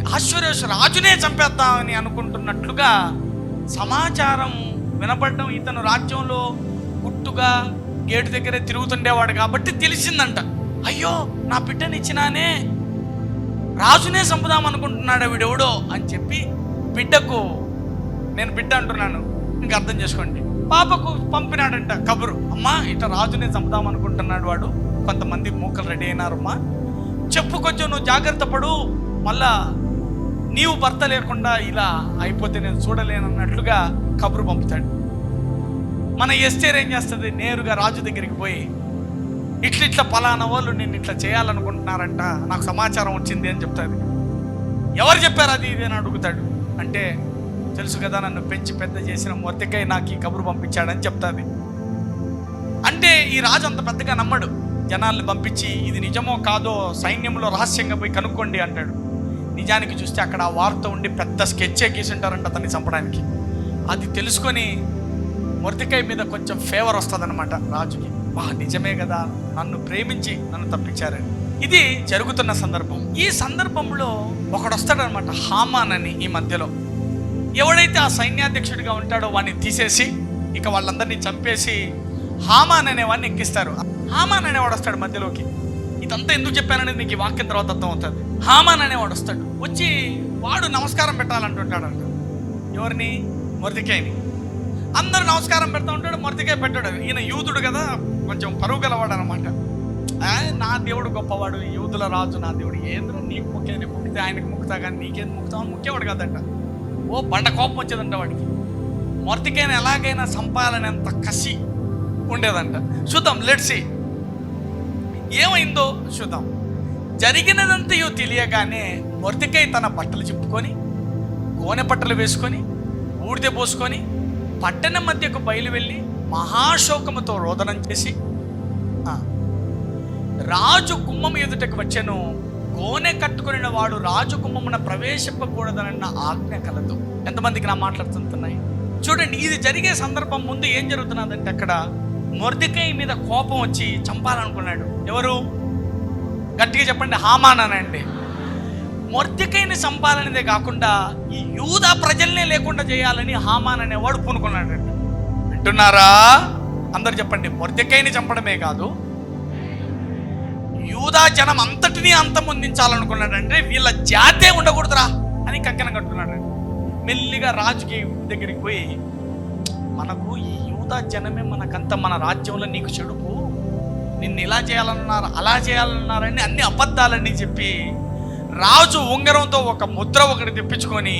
A: అహష్వేరోష్ రాజునే చంపేద్దామని అనుకుంటున్నట్లుగా సమాచారం వినపడడం. ఇతను రాజ్యంలో గుట్టుగా గేటు దగ్గరే తిరుగుతుండేవాడు కాబట్టి తెలిసిందంట, అయ్యో నా బిడ్డని ఇచ్చినానే, రాజునే చంపుదాం అనుకుంటున్నాడు వీడెవడో అని చెప్పి బిడ్డకు, నేను బిడ్డ అంటున్నాను ఇంకా అర్థం చేసుకోండి, పాపకు పంపినాడంట కబురు, అమ్మా ఇట్లా రాజునే చంపుదాం అనుకుంటున్నాడు వాడు, కొంతమంది మూకలు రెడీ అయినారమ్మా, చెప్పు కొంచెం నువ్వు జాగ్రత్త పడు, మళ్ళా నీవు భర్త లేకుండా ఇలా అయిపోతే నేను చూడలేనన్నట్లుగా కబురు పంపుతాడు. మన ఎస్తేర్ ఏం చేస్తుంది, నేరుగా రాజు దగ్గరికి పోయి ఇట్లా పలానా వాళ్ళు నేను ఇట్లా చేయాలనుకుంటున్నారంట, నాకు సమాచారం వచ్చింది అని చెప్తాది. ఎవరు చెప్పారు అది ఇది అని అడుగుతాడు. అంటే తెలుసు కదా, నన్ను పెంచి పెద్ద చేసిన మొర్దెకై నాకు ఈ కబురు పంపించాడని చెప్తాది. అంటే ఈ రాజు అంత పెద్దగా నమ్మడు. జనాల్ని పంపించి ఇది నిజమో కాదో సైన్యంలో రహస్యంగా పోయి కనుక్కోండి అంటాడు. నిజానికి చూస్తే అక్కడ ఆ వార్త ఉండి పెద్ద స్కెచ్చే గీసుంటారంట అతన్ని చంపడానికి. అది తెలుసుకొని మొర్దెకై మీద కొంచెం ఫేవర్ వస్తుందన్నమాట రాజుకి. నిజమే కదా, నన్ను ప్రేమించి నన్ను తప్పించారని. ఇది జరుగుతున్న సందర్భం. ఈ సందర్భంలో ఒకడు వస్తాడనమాట, హామాన్ అని. ఈ మధ్యలో ఎవడైతే ఆ సైన్యాధ్యక్షుడిగా ఉంటాడో వాడిని తీసేసి ఇక వాళ్ళందరినీ చంపేసి హామాన్ అనేవాడిని ఎక్కిస్తారు. హామాన్ అనేవాడు వస్తాడు మధ్యలోకి. ఇదంతా ఎందుకు చెప్పాననేది నీకు ఈ వాక్యం తర్వాత అర్థం అవుతుంది. హామాన్ అనేవాడు వస్తాడు. వచ్చి వాడు నమస్కారం పెట్టాలంటుంటాడంట. ఎవరిని? మొర్దెకైని. అందరూ నమస్కారం పెడతా ఉంటాడు, మొర్దెకై పెట్టాడు. ఈయన యూదుడు కదా, కొంచెం పరువు గలవాడు అనమాట. నా దేవుడు గొప్పవాడు, యూదుల రాజు నా దేవుడు, ఏంద్ర నీకు ముఖ్యాన్ని ముక్కితే ఆయనకు ముక్కుతా కానీ నీకేం ముక్కుతావు ముఖ్యవాడు కాదంట. బండ కోపం వచ్చేదంట వాడికి. మొర్దెకైని ఎలాగైనా చంపాలనేంత కసి ఉండేదంట. చూద్దాం, లెట్స్ సీ ఏమైందో చూద్దాం. జరిగినదంతయో తెలియగానే మొర్దెకై తన బట్టలు చింపుకొని గోనె పట్టలు వేసుకొని బూడిద పోసుకొని పట్టణం మధ్యకు బయలు వెళ్ళి మహాశోకముతో రోదనం చేసి రాజు గుమ్మం ఎదుటకు వచ్చెను. గోనె కట్టుకుని వాడు రాజు గుమ్మమున ప్రవేశింపకూడదన్న ఆజ్ఞ కలదు. ఎంతమందికి నా మాట్లాడుతున్నాయి చూడండి. ఇది జరిగే సందర్భం ముందు ఏం జరుగుతున్నదంటే, అక్కడ మొర్దెకై మీద కోపం వచ్చి చంపాలనుకున్నాడు. ఎవరు? గట్టిగా చెప్పండి. హామాన్ అనండి. మొర్దెకైని చంపాలనేదే కాకుండా ఈ యూదా ప్రజల్నే లేకుండా చేయాలని హామాన్ అనేవాడు పూనుకున్నాడు. వింటున్నారా? అందరు చెప్పండి. మొర్దెకైని చంపడమే కాదు, యూదా జనం అంతటినీ అంతమొందించాలనుకున్నాడంటే వీళ్ళ జాతే ఉండకూడదురా అని కంకణం కట్టుకున్నాడు. మెల్లిగా రాజుకి దగ్గరికి పోయి, మనకు ఈ యూదా జనమే మనకంతా, మన రాజ్యంలో నీకు చెడుపు, నిన్ను ఇలా చేయాలన్నారు అలా చేయాలన్నారని అన్ని అబద్ధాలని చెప్పి రాజు ఉంగరంతో ఒక ముద్ర ఒకటి తెప్పించుకొని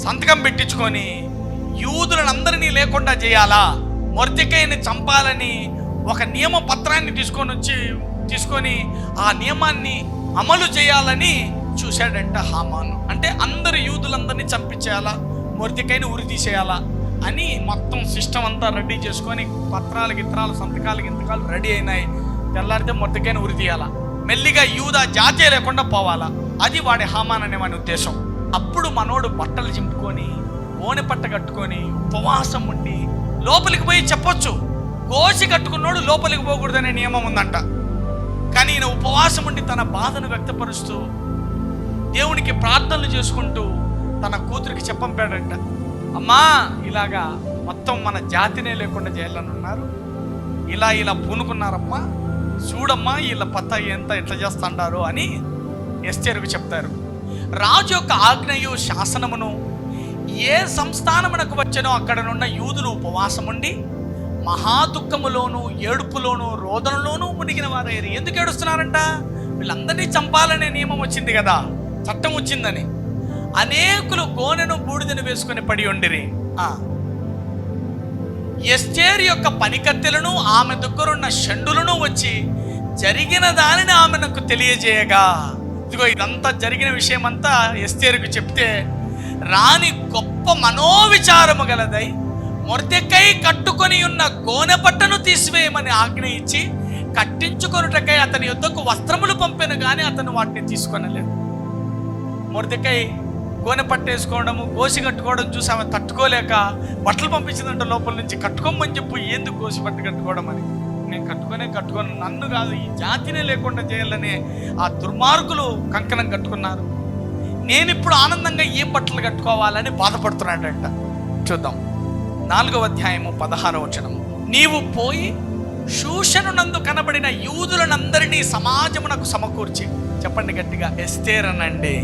A: సంతకం పెట్టించుకొని యూదులను అందరినీ లేకుండా చేయాలా, మొర్దెకైని చంపాలని ఒక నియమ పత్రాన్ని తీసుకొని ఆ నియమాన్ని అమలు చేయాలని చూశాడంట హామాను. అంటే అందరు యూదులందరినీ చంపించేయాలా, మొర్దెకైని ఉరి తీసేయాలా అని మొత్తం సిస్టమ్ అంతా రెడీ చేసుకొని పత్రాలు గిత్రాలు సంతకాలు గింతకాలు రెడీ అయినాయి. తెల్లారితే మొర్దెకైని ఉరి తీయాలా, మెల్లిగా యూదా జాతీయ లేకుండా పోవాలా. అది వాడి హామాన్ అనే వాడి ఉద్దేశం. అప్పుడు మనోడు బట్టలు చింపుకొని గోనె పట్ట కట్టుకొని ఉపవాసం ఉండి లోపలికి పోయి చెప్పొచ్చు. గోసి కట్టుకున్నోడు లోపలికి పోకూడదనే నియమం ఉందంట. కానీ ఈయన ఉపవాసం ఉండి తన బాధను వ్యక్తపరుస్తూ దేవునికి ప్రార్థనలు చేసుకుంటూ తన కూతురికి చెప్పంపాడంట, అమ్మా ఇలాగా మొత్తం మన జాతినే లేకుండా చేయాలని ఉన్నారు, ఇలా పూనుకున్నారమ్మా, చూడమ్మా వీళ్ళ పత్త ఎంత ఎట్లా చేస్తుంటారు అని ఎస్తేరుకు చెప్తారు. రాజు యొక్క ఆజ్ఞయు శాసనమును ఏ సంస్థానమునకు వచ్చానో అక్కడనున్న యూదులు ఉపవాసం ఉండి మహాదుఃఖములోను ఏడుపులోను రోదనలోనూ మునిగిన వారయ్యారు. ఎందుకు ఏడుస్తున్నారంట? వీళ్ళందరినీ చంపాలనే నియమం వచ్చింది కదా, చట్టం వచ్చిందని. అనేకులు గోనెను బూడిదను వేసుకొని పడి ఉండిరి. ఎస్తేరు యొక్క పనికత్తెలను ఆమె దగ్గరున్న షండులను వచ్చి జరిగిన దానిని ఆమెకు తెలియజేయగా, ఇదిగో ఇదంతా జరిగిన విషయం అంతా ఎస్తేరుకు చెప్తే, రాణి గొప్ప మనోవిచారము గలదై మొర్దెకై కట్టుకొని ఉన్న గోనె పట్టను తీసివేయమని ఆజ్ఞ ఇచ్చి కట్టించుకొనుటకై అతని యొద్దకు వస్త్రములు పంపెను కానీ అతను వాటిని తీసుకొనలేదు. మొర్దెకై గోనె పట్టేసుకోవడము గోసి కట్టుకోవడం చూసి ఆమె తట్టుకోలేక బట్టలు పంపించిందంట లోపల నుంచి. కట్టుకోమని చెప్పు, ఎందుకు గోసి పట్టు కట్టుకోవడం అని. నేను కట్టుకోను, నన్ను కాదు ఈ జాతినే లేకుండా చేయాలని ఆ దుర్మార్గులు కంకణం కట్టుకున్నారు. నేను ఇప్పుడు ఆనందంగా ఏ బట్టలు కట్టుకోవాలని బాధపడుతున్నాడంట. చూద్దాం 4వ అధ్యాయము 16వ వచనం. నీవు పోయి షూషనునందు కనబడిన యూదులనందరినీ సమాజమునకు సమకూర్చి, చెప్పండి గట్టిగా, ఎస్తేర్ అనండి.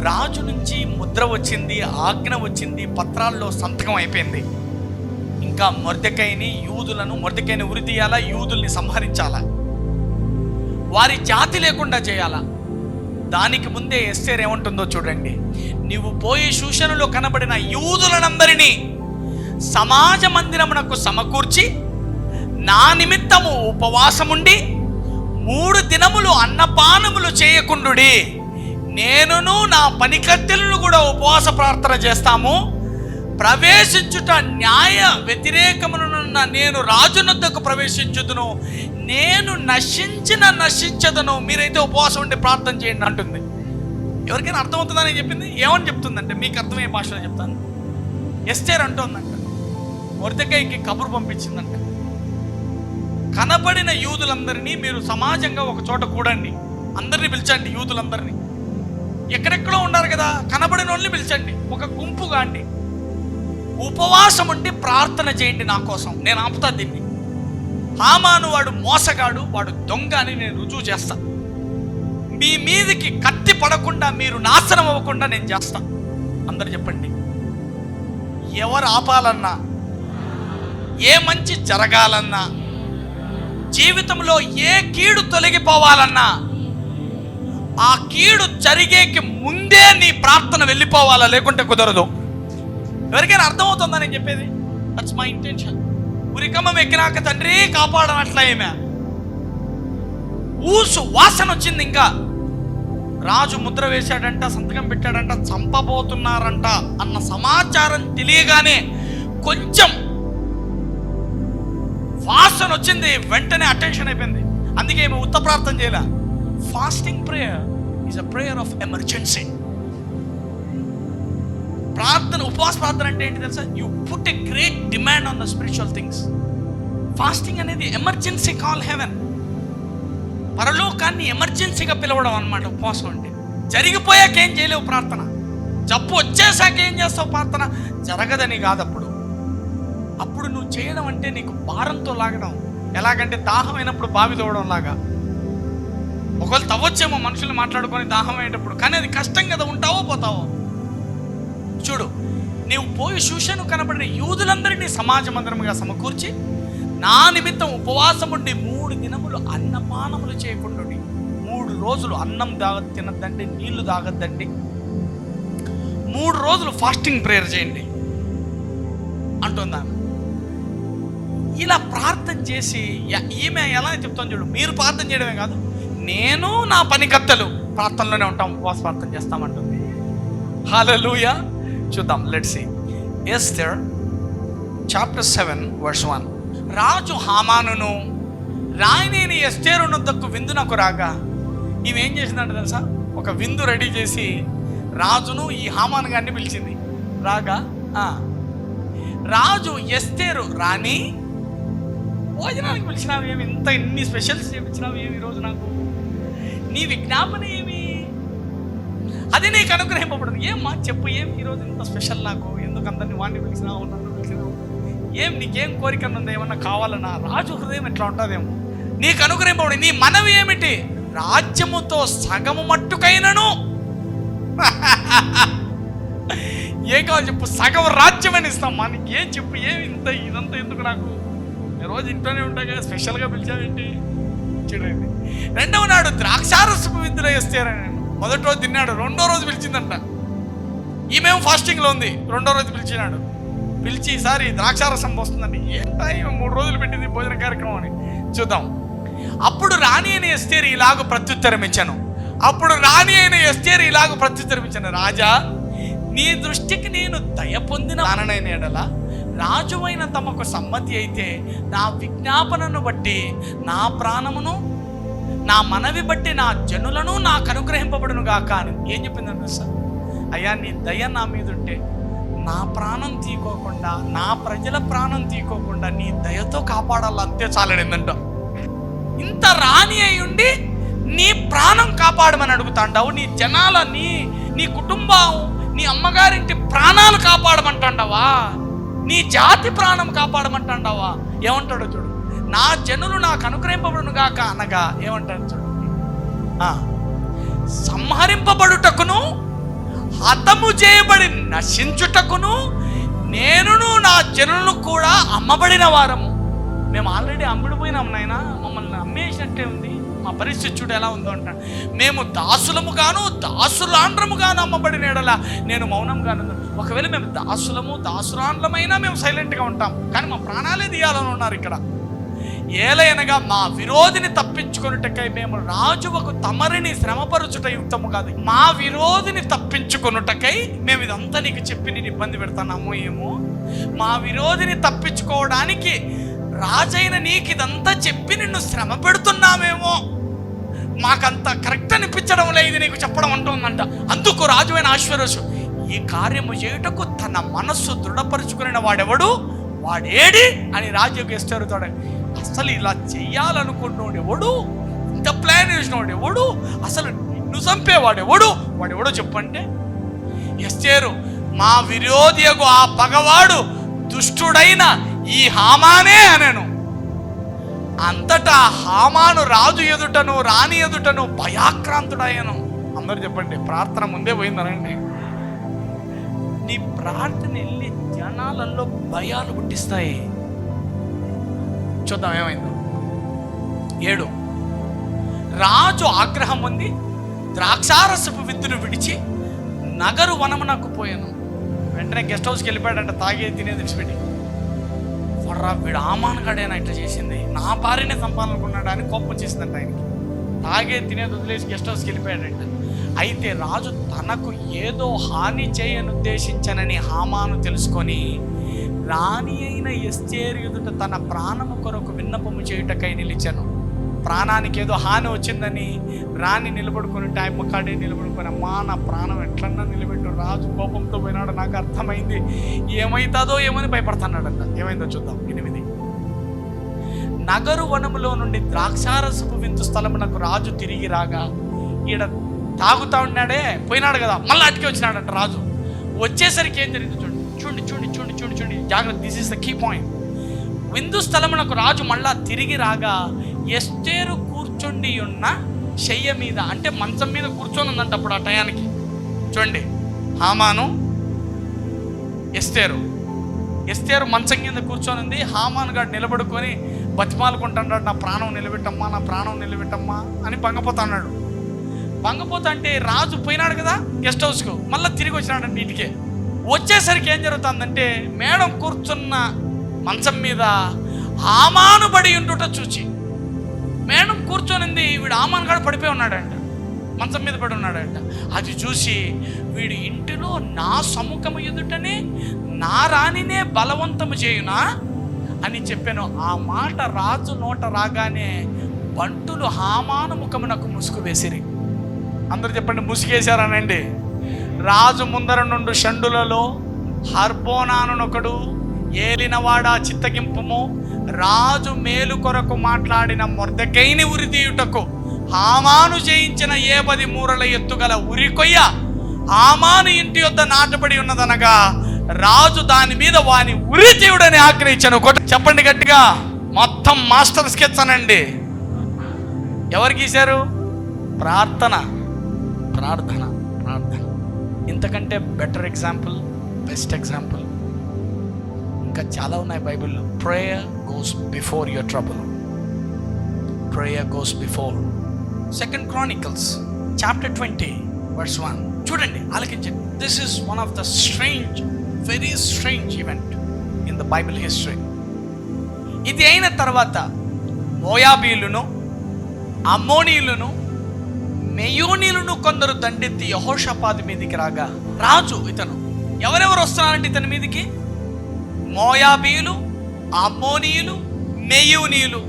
A: రాజు నుంచి ముద్ర వచ్చింది, ఆజ్ఞ వచ్చింది, పత్రాల్లో సంతకం అయిపోయింది. ఇంకా మొర్దెకైని ఉరి తీయాలా, యూదుల్ని సంహరించాలా, వారి జాతి లేకుండా చేయాలా. దానికి ముందే ఎస్తేర్ ఏమంటుందో చూడండి. నీవు పోయి షూషనులో కనబడిన యూదులనందరినీ సమాజ మందిరమునకు సమకూర్చి నా నిమిత్తము ఉపవాసముండి 3 దినములు అన్నపానములు చేయకుండుడి. నేనును నా పనికత్తెలను కూడా ఉపవాస ప్రార్థన చేస్తాము. ప్రవేశించుట న్యాయ వ్యతిరేకమునున్న నేను రాజునొద్దకు ప్రవేశించుదును. నేను నశించదను. మీరైతే ఉపవాసం ఉండి ప్రార్థన చేయండి అంటుంది. ఎవరికైనా అర్థమవుతుందని చెప్పింది. ఏమని చెప్తుందంటే, మీకు అర్థమయ్యే భాషలో చెప్తాను. ఎస్తేర్ అంటోందంట, మొర్దెకైకి కబురు పంపించిందంట, కనబడిన యూదులందరినీ మీరు సమాజంగా ఒక చోట కూడండి, అందరినీ పిలిచండి. యూదులందరినీ ఎక్కడెక్కడో ఉన్నారు కదా, కనబడిన వాళ్ళని పిలిచండి, ఒక గుంపుగా అండి, ఉపవాసం ఉండి ప్రార్థన చేయండి నా కోసం. నేను ఆపుతా దీన్ని. హామాను వాడు మోసగాడు, వాడు దొంగ అని నేను రుజువు చేస్తా. మీ మీదికి కత్తి పడకుండా, మీరు నాశనం అవ్వకుండా నేను చేస్తా. అందరు చెప్పండి. ఎవరు ఆపాలన్నా, ఏ మంచి జరగాలన్నా, జీవితంలో ఏ కీడు తొలగిపోవాలన్నా, ఆ కీడు జరిగేకి ముందే నీ ప్రార్థన వెళ్ళిపోవాలా, లేకుంటే కుదరదు. ఎవరికైనా అర్థమవుతుందా నేను చెప్పేది? That's my intention. ఉరికమ్మం ఎక్కినాక తండ్రి కాపాడనట్లా ఏమే ఊసు వాసన వచ్చింది. ఇంకా రాజు ముద్ర వేశాడంట, సంతకం పెట్టాడంట, చంపబోతున్నారంట అన్న సమాచారం తెలియగానే కొంచెం వాసన వచ్చింది, వెంటనే అటెన్షన్ అయిపోయింది. అందుకే ఏమి ఉత్త ప్రార్థన చేయలే. Fasting prayer is a prayer of emergency. ప్రార్థన, ఉపవాస ప్రార్థన అంటే ఏంటి తెలుసా? You put a great demand on the spiritual things. Fasting అనేది ఎమర్జెన్సీ కాల్ హెవెన్. పరలోకాన్ని ఎమర్జెన్సీగా పిలవడం అన్నమాట ఉపవాసం అంటే. జరిగిపోయాక ఏం చేయలేవు ప్రార్థన, జబ్బు వచ్చేసాక ఏం చేస్తావు ప్రార్థన? జరగదని కాదు. అప్పుడు నువ్వు చేయడం అంటే నీకు భారంతో లాగడం. ఎలాగంటే దాహం అయినప్పుడు బావి తోవడం లాగా. ఒకవేళ తవ్వచ్చేమో మనుషులు మాట్లాడుకొని దాహం అయ్యేటప్పుడు, కానీ అది కష్టం కదా. ఉంటావో పోతావో. చూడు, నీవు పోయి షూషను కనబడిన యూదులందరినీ సమాజ మందిరముగా సమకూర్చి నా నిమిత్తం ఉపవాసం ఉండి 3 దినములు అన్నపానములు చేయకుండా 3 రోజులు అన్నం తినద్దండి, నీళ్లు తాగద్దండి, 3 రోజులు ఫాస్టింగ్ ప్రేయర్ చేయండి అంటుందా. ఇలా ప్రార్థన చేసి ఈమె ఎలా చెప్తాను చూడు. మీరు ప్రార్థన చేయడమే కాదు, నేను నా పనికత్తెలు ప్రార్థనలోనే ఉంటాం, ఉపవాస ప్రార్థన చేస్తామంటుంది. హల్లెలూయా. చూద్దాం, let's see. Esther chapter 7 verse 1. రాజు హామానును రాణిని ఎస్తేరునొద్దకు విందునకు రాగా, ఈమెం చేసిందంటే తెలుసా? ఒక విందు రెడీ చేసి రాజును ఈ హామాను గారిని పిలిచింది. రాగా రాజు ఎస్తేరు, రాణి భోజనానికి పిలిచినావు ఏమి, ఇన్ని స్పెషల్స్ చేయించినావు ఏమి ఈరోజు, నాకు నీ విజ్ఞాపన ఏమి, అది నీకు అనుగ్రహింపబడుతుంది. ఏమ్మా చెప్పు, ఏం ఈరోజు ఇంత స్పెషల్, నాకు ఎందుకు అందరిని వాడిని పిలిచినావు, నన్ను పిలిచినావు, ఏం నీకేం కోరిక ఉంది, ఏమన్నా కావాలన్నా? రాజు హృదయం ఎట్లా ఉంటుందేమో. నీకు అనుగ్రహింపబడి నీ మనవి ఏమిటి? రాజ్యముతో సగము మట్టుకైనను ఏం కావాలి చెప్పు, సగం రాజ్యమని ఇస్తామ్మా. నీకు ఏం చెప్పు, ఏమి ఇదంతా ఎందుకు నాకు, రోజు ఇంట్లోనే ఉంటాయి కదా, స్పెషల్గా పిలిచావేంటి? చూడండి, 2వ నాడు ద్రాక్షారసపు విందులో వేస్తారని. మొదటి రోజు తిన్నాడు, 2వ రోజు పిలిచిందంట. ఈమెమో ఫాస్టింగ్లో ఉంది, 2వ రోజు పిలిచినాడు. పిలిచి ఈసారి ద్రాక్షారసం వస్తుందండి. ఏంటా 3 రోజులు పెట్టింది భోజన కార్యక్రమం అని. చూద్దాం. అప్పుడు రాణి అయిన ఎస్తేరు ఇలాగ ప్రత్యుత్తరం ఇచ్చాను. రాజా, నీ దృష్టికి నేను దయ పొందిన దాననైన ఎడల రాజువైన తమకు సమ్మతి అయితే నా విజ్ఞాపనను బట్టి నా ప్రాణమును, నా మనవి బట్టి నా జనులను నాకు అనుగ్రహింపబడును గాక అని ఏం చెప్పిందంటే సార్, అయ్యా నీ దయ నా మీద ఉంటే నా ప్రాణం తీకోకుండా, నా ప్రజల ప్రాణం తీకోకుండా నీ దయతో కాపాడాలి, అంతే చాలడిందంట. ఇంత రాణి అయి ఉండి నీ ప్రాణం కాపాడమని అడుగుతాండావు, నీ జనాల నీ కుటుంబం, నీ అమ్మగారింటి ప్రాణాలు కాపాడమంటాండావా, నీ జాతి ప్రాణం కాపాడమంటాండావా? ఏమంటాడో చూడు. నా జనులు నాకు అనుగ్రహింపబడును గాక అనగా ఏమంటాడు చూడు. సంహరింపబడుటకును హతము చేయబడి నశించుటకును నేనును నా జనులను కూడా అమ్మబడిన వారము. మేము ఆల్రెడీ అమ్ముడిపోయినాం నాయన, మమ్మల్ని అమ్మేసినట్టే ఉంది. మా పరిస్థితి చూడు ఎలా ఉందో అంట. మేము దాసులముగాను దాసులాండ్రముగాను అమ్మబడిన ఎడల నేను మౌనంగాను. ఒకవేళ మేము దాసురాండ్రమైనా మేము సైలెంట్గా ఉంటాం, కానీ మా ప్రాణాలే తీయాలని ఉన్నారు ఇక్కడ. ఏలయనగా మా విరోధిని తప్పించుకొనుటకై మేము రాజువకు తమరిని శ్రమపరచుట యుక్తము కాదు. మా విరోధిని తప్పించుకొనుటకై మేము ఇదంతా నీకు చెప్పి నేను ఇబ్బంది పెడతాము ఏమో. మా విరోధిని తప్పించుకోవడానికి రాజైన నీకు ఇదంతా చెప్పి నిన్ను శ్రమ పెడుతున్నామేమో, మాకంత కరెక్ట్ అనిపించడం లేదు నీకు చెప్పడం అంటుందంట. అందుకు రాజు అయిన అహష్వేరోషు ఈ కార్యము చేయుటకు తన మనస్సు దృఢపరుచుకున్న వాడేడి అని రాజుకు ఎస్తేరుతాడు. అసలు ఇలా చెయ్యాలనుకున్నోడు ఎవడు, ఇంత ప్లాన్ వేసినోడు ఎవడు, అసలు నిన్ను వాడెవడో చెప్పంటే ఎస్తేరు మా విరోధియగు ఆ పగవాడు దుష్టుడైన ఈ హామానే అనెను. అంతటా హామాను రాజు ఎదుటను రాణి ఎదుటను భయాక్రాంతుడయ్యను. అందరూ చెప్పండి, ప్రార్థన ముందే పోయిందనండి. నీ ప్రార్థన వెళ్ళి జనాలలో భయాలు పుట్టిస్తాయి. చూద్దాం ఏమైందో. 7 రాజు ఆగ్రహం ఉంది, ద్రాక్షారసపు విందును విడిచి నగరు వనమునకు పోయాను. వెంటనే గెస్ట్ హౌస్కి వెళ్ళిపోయాడంట, తాగే తినేది విడిచిపెట్టి. వీడు ఆమానగాడేనా ఇట్లా చేసింది, నా భార్యనే చంపాలనుకున్నాడు అని కోపం చేసిందంట ఆయనకి. తాగే తినేది వదిలేసి గెస్ట్ హౌస్కి వెళ్ళిపోయాడంట. అయితే రాజు తనకు ఏదో హాని చేయనుద్దేశించనని హామాను తెలుసుకొని రాణి అయిన ఎస్తేరు ఎదుట తన ప్రాణము కొరకు విన్నపము చేయుటకై నిలిచాను. ప్రాణానికి ఏదో హాని వచ్చిందని రాణి నిలబడుకొని టైం కాడే నిలబడుకొని, అమ్మా నా ప్రాణం ఎట్లన్నా నిలబెట్టు. రాజు కోపంతో పోయినాడు, నాకు అర్థమైంది ఏమవుతుందో ఏమని భయపడుతున్నాడంట. ఏమైందో చూద్దాం. 8 నగరు వనములో నుండి ద్రాక్షారసపు విందు స్థలమునకు రాజు తిరిగి రాగా, ఈడ తాగుతా ఉన్నాడే పోయినాడు కదా, మళ్ళీ అటుకి వచ్చినాడంట. రాజు వచ్చేసరికి ఏం జరిగింది చూడండి జాగ్రత్త. This is the key point. విందు స్థలమునకు రాజు మళ్ళా తిరిగి రాగా ఎస్తేరు కూర్చుండి ఉన్న శయ్య మీద, అంటే మంచం మీద కూర్చొని ఉందంట అప్పుడు ఆ టయానికి. చూడండి, హామాను ఎస్తేరు మంచం కింద కూర్చొని ఉంది. హామాను గారు నిలబడుకొని బతిమాలుకుంటున్నాడు, నా ప్రాణం నిలబెట్టమ్మా అని భంగపోతున్నాడు. అంటే రాజు పోయినాడు కదా గెస్ట్ హౌస్కు, మళ్ళీ తిరిగి వచ్చినాడు ఇంటికే. వచ్చేసరికి ఏం జరుగుతుందంటే, మేడం కూర్చున్న మంచం మీద హామాను పడి ఉండుట చూచి, మేడం కూర్చొనింది, వీడు హామాను గాడు పడిపోయి ఉన్నాడంట, మంచం మీద పడి ఉన్నాడంట. అది చూసి వీడు ఇంటిలో నా సముఖము ఎదుటనే నా రాణినే బలవంతము చేయునా అని చెప్పాను. ఆ మాట రాజు నోట రాగానే బంటులు హామాను ముఖమునకు ముసుగు వేసిరి. అందరూ చెప్పండి, ముసుగేశారనండి. రాజు ముందర నుండి షండులలో హర్బోనానునొకడు ఏలినవాడా చిత్తగింపుము, రాజు మేలు కొరకు మాట్లాడిన మొర్దెకైని ఉరితీయుటకు హామాను చేయించిన 10 మూరల ఎత్తుగల ఉరికొయ్య హామాను ఇంటి యొద్ద నాటబడి ఉన్నదనగా రాజు దాని మీద వాని ఉరి తీయుడని ఆగ్రహించను. చెప్పండి గట్టిగా, మొత్తం మాస్టర్ స్కెచ్ అనండి. ఎవరు గీశారు? ప్రార్థన. ఇంతకంటే బెటర్ ఎగ్జాంపుల్, బెస్ట్ ఎగ్జాంపుల్ ఇంకా చాలా ఉన్నాయి బైబిల్లో. Prayer goes before your trouble. Second Chronicles chapter 20 verse 1. చూడండి, ఆలకించండి. This is one of the very strange event in the Bible history. ఇది అయిన తర్వాత మోయాబీయులను, అమ్మోనీయులను, మెయోనీయులను కొందరు దండెత్తి యెహోషాపాతు మీదికి రాగా, రాజు ఇతను ఎవరెవరు వస్తున్నారంటే ఇతని మీదికి మోయాబీయులు, అమ్మోనీయులు, మెయోనీయులు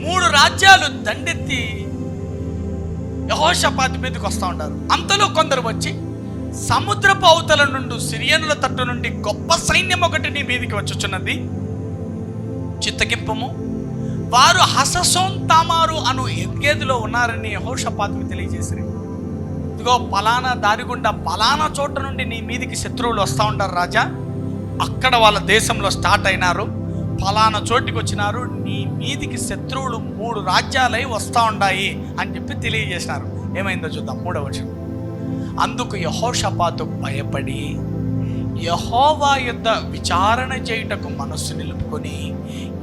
A: 3 రాజ్యాలు దండెత్తి యెహోషాపాతు మీదకి వస్తూ ఉంటారు. అంతలో కొందరు వచ్చి సముద్రపు అవతల నుండి సిరియనుల తట్టు నుండి గొప్ప సైన్యం ఒకటి నీ మీదికి వచ్చుచున్నది, చిత్తగింపము, వారు హససోన్ తామారు అను ఎద్గేదిలో ఉన్నారని యెహోషాపాతుకు తెలియజేసిరి. ఇదిగో పలానా దారి గుండా పలానా చోట నుండి నీ మీదికి శత్రువులు వస్తూ ఉంటారు రాజా, అక్కడ వాళ్ళ దేశంలో స్టార్ట్ అయినారు, ఫలానా చోటికి వచ్చినారు, నీ మీదికి శత్రువులు 3 రాజ్యాలై వస్తూ ఉన్నాయి అని చెప్పి తెలియజేసినారు. ఏమైందో చూద్దాం. 3వ వచనం. అందుకు యెహోషాపాతు భయపడి యెహోవా యొద్ద విచారణ చేయుటకు మనస్సు నిలుపుకొని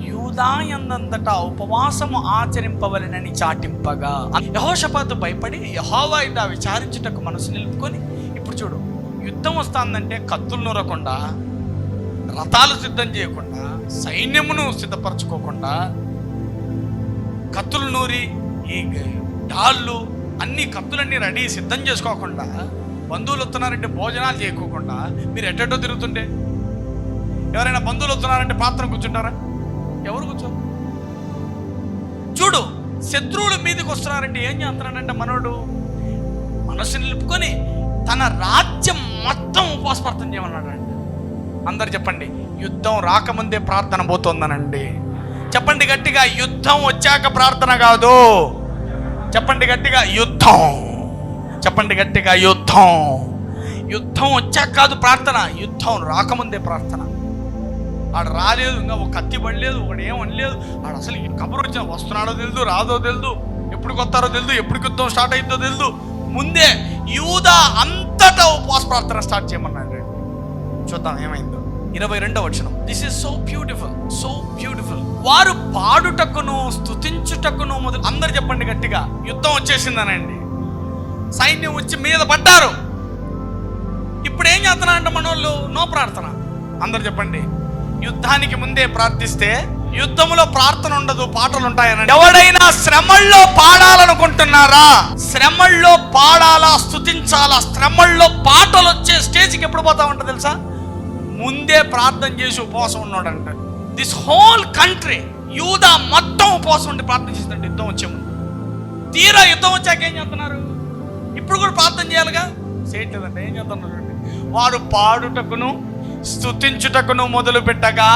A: యూదా యూదా యందంతటా ఉపవాసము ఆచరింపవలెనని చాటింపగా యెహోషాపాతు భయపడి యెహోవా యొద్ద విచారించుటకు మనసు నిలుపుకొని, ఇప్పుడు చూడు, యుద్ధం వస్తుందంటే కత్తులు నూరకుండా, రథాలు సిద్ధం చేయకుండా, సైన్యమును సిద్ధపరచుకోకుండా, కత్తులు నూరి ఈ డాళ్ళు అన్ని కత్తులన్నీ రెడీ సిద్ధం చేసుకోకుండా, బంధువులు వస్తున్నారంటే భోజనాలు చేయకోకుండా మీరు ఎట్టెటో తిరుగుతుంటే, ఎవరైనా బంధువులు వస్తున్నారంటే ప్రార్థన కూర్చుంటారా? ఎవరు కూర్చోరు. చూడు, శత్రువుల మీదకి వస్తున్నారంటే ఏం చేస్తున్నాడంటే మనోడు మనసు నిలుపుకొని తన రాజ్యం మొత్తం ఉపవాస ప్రార్థన చేయమన్నాడండి. అందరు చెప్పండి, యుద్ధం రాకముందే ప్రార్థన పోతుందనండి. చెప్పండి గట్టిగా, యుద్ధం వచ్చాక ప్రార్థన కాదు. చెప్పండి గట్టిగా, యుద్ధం. చెప్పండి గట్టిగా, యుద్ధం. యుద్ధం వచ్చాక కాదు ప్రార్థన, యుద్ధం రాకముందే ప్రార్థన. ఆడు రాలేదు, ఇంకా ఒక కత్తి పడలేదు, ఒకడు ఏమనలేదు, ఆడు అసలు ఈ కబురు వచ్చిన వస్తున్నాడో తెలియదు, రాదో తెలియదు, ఎప్పుడు కొత్తారో తెలియదు, ఎప్పుడు యుద్ధం స్టార్ట్ అయిందో తెలియదు. ముందే యూదా అంతటా ఉపవాస ప్రార్థన స్టార్ట్ చేయమన్నాడు. చూద్దాం ఏమైందో. 22వ వచనం. This is so beautiful, so beautiful. వారు పాడుటకును స్తుతించుటకును మొదలు. అందరు చెప్పండి గట్టిగా, యుద్ధం వచ్చేసిందనండి. సైన్యం వచ్చి మీద పడ్డారు. ఇప్పుడు ఏం చేస్తున్నారంటే మనోళ్ళు నో ప్రార్థన. అందరు చెప్పండి, యుద్ధానికి ముందే ప్రార్థిస్తే యుద్ధంలో ప్రార్థన ఉండదు, పాటలు ఉంటాయని. ఎవడైనా శ్రమల్లో పాడాలనుకుంటున్నారా? శ్రమల్లో పాడాలా, స్తుతించాలా, శ్రమల్లో పాటలు వచ్చే స్టేజ్కి ఎప్పుడు పోతా ఉంటుంది తెలుసా? ముందే ప్రార్థన చేసి ఉపవాసం ఉన్నాడంట. దిస్ హోల్ కంట్రీ, యూదా మొత్తం ఉపవాసం ఉండి ప్రార్థన చేస్తుంటే యుద్ధం వచ్చే ముందు. తీరా యుద్ధం వచ్చాక ఏం చేస్తున్నారు? ఇప్పుడు కూడా ప్రార్థన చేయాలిగా, చేయట్లేదంటే ఏం చేస్తున్నారు? వారు పాడుటకును స్తుతించుటకును మొదలు పెట్టగా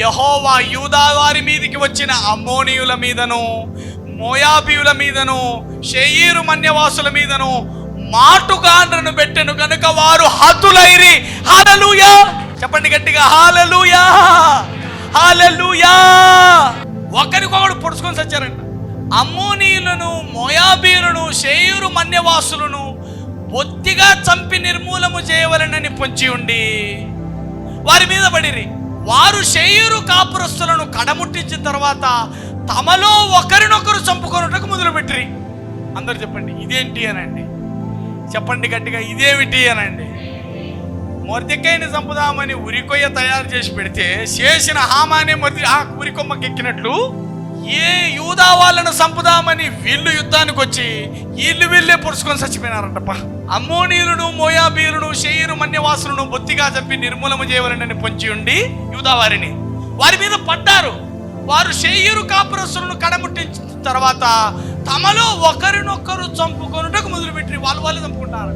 A: యెహోవా యూదా వారి మీదికి వచ్చిన అమ్మోనీయుల మీదను, మోయాబీయుల మీదను, షేయీరు మన్యవాసుల మీదను మాటుగాండ్రను పెట్టెను కనుక వారు హతులైరి. హల్లెలూయా. చెప్పండి గట్టిగా, హల్లెలూయా, హల్లెలూయా. ఒకరికొకడు పొడుచుకొని చచ్చారంట. అమ్మోనీయులను, మోయాబీయులను, షేయీరు మన్యవాసులను బొత్తిగా చంపి నిర్మూలము చేయవలెనని పొంచి ఉండి వారి మీద పడిరి. వారు షేయీరు కాపురస్తులను కడముట్టించిన తర్వాత తమలో ఒకరినొకరు చంపుకొనుటకు మొదలుపెట్టిరి. అందరు చెప్పండి, ఇదేంటి అనండి. చెప్పండి గట్టిగా, ఇదేమిటి అనండి. మొర్దెకైని చంపుదామని ఉరికొయ్య తయారు చేసి పెడితే చేసిన హామానే ఉరికొమ్మకి ఎక్కినట్లు ఏ యూదా వాళ్ళను చంపుదామని వీళ్ళు యుద్ధానికి వచ్చి వీళ్ళే పొడుచుకొని చచ్చిపోయినారంటప్ప. అమ్మోనీయులను, మోయాబీయులను, షేయీరు మన్యవాసులను బొత్తిగా చంపి నిర్మూలము చేయవలెనని పొంచి ఉండి యూదా వారిని వారి మీద పడ్డారు. వారు షేయీరు కాపురస్తులను కడముట్టించిన తర్వాత తమలో ఒకరినొకరు చంపుకొనుటకు మొదలుపెట్టి వాళ్ళు చంపుకుంటారు.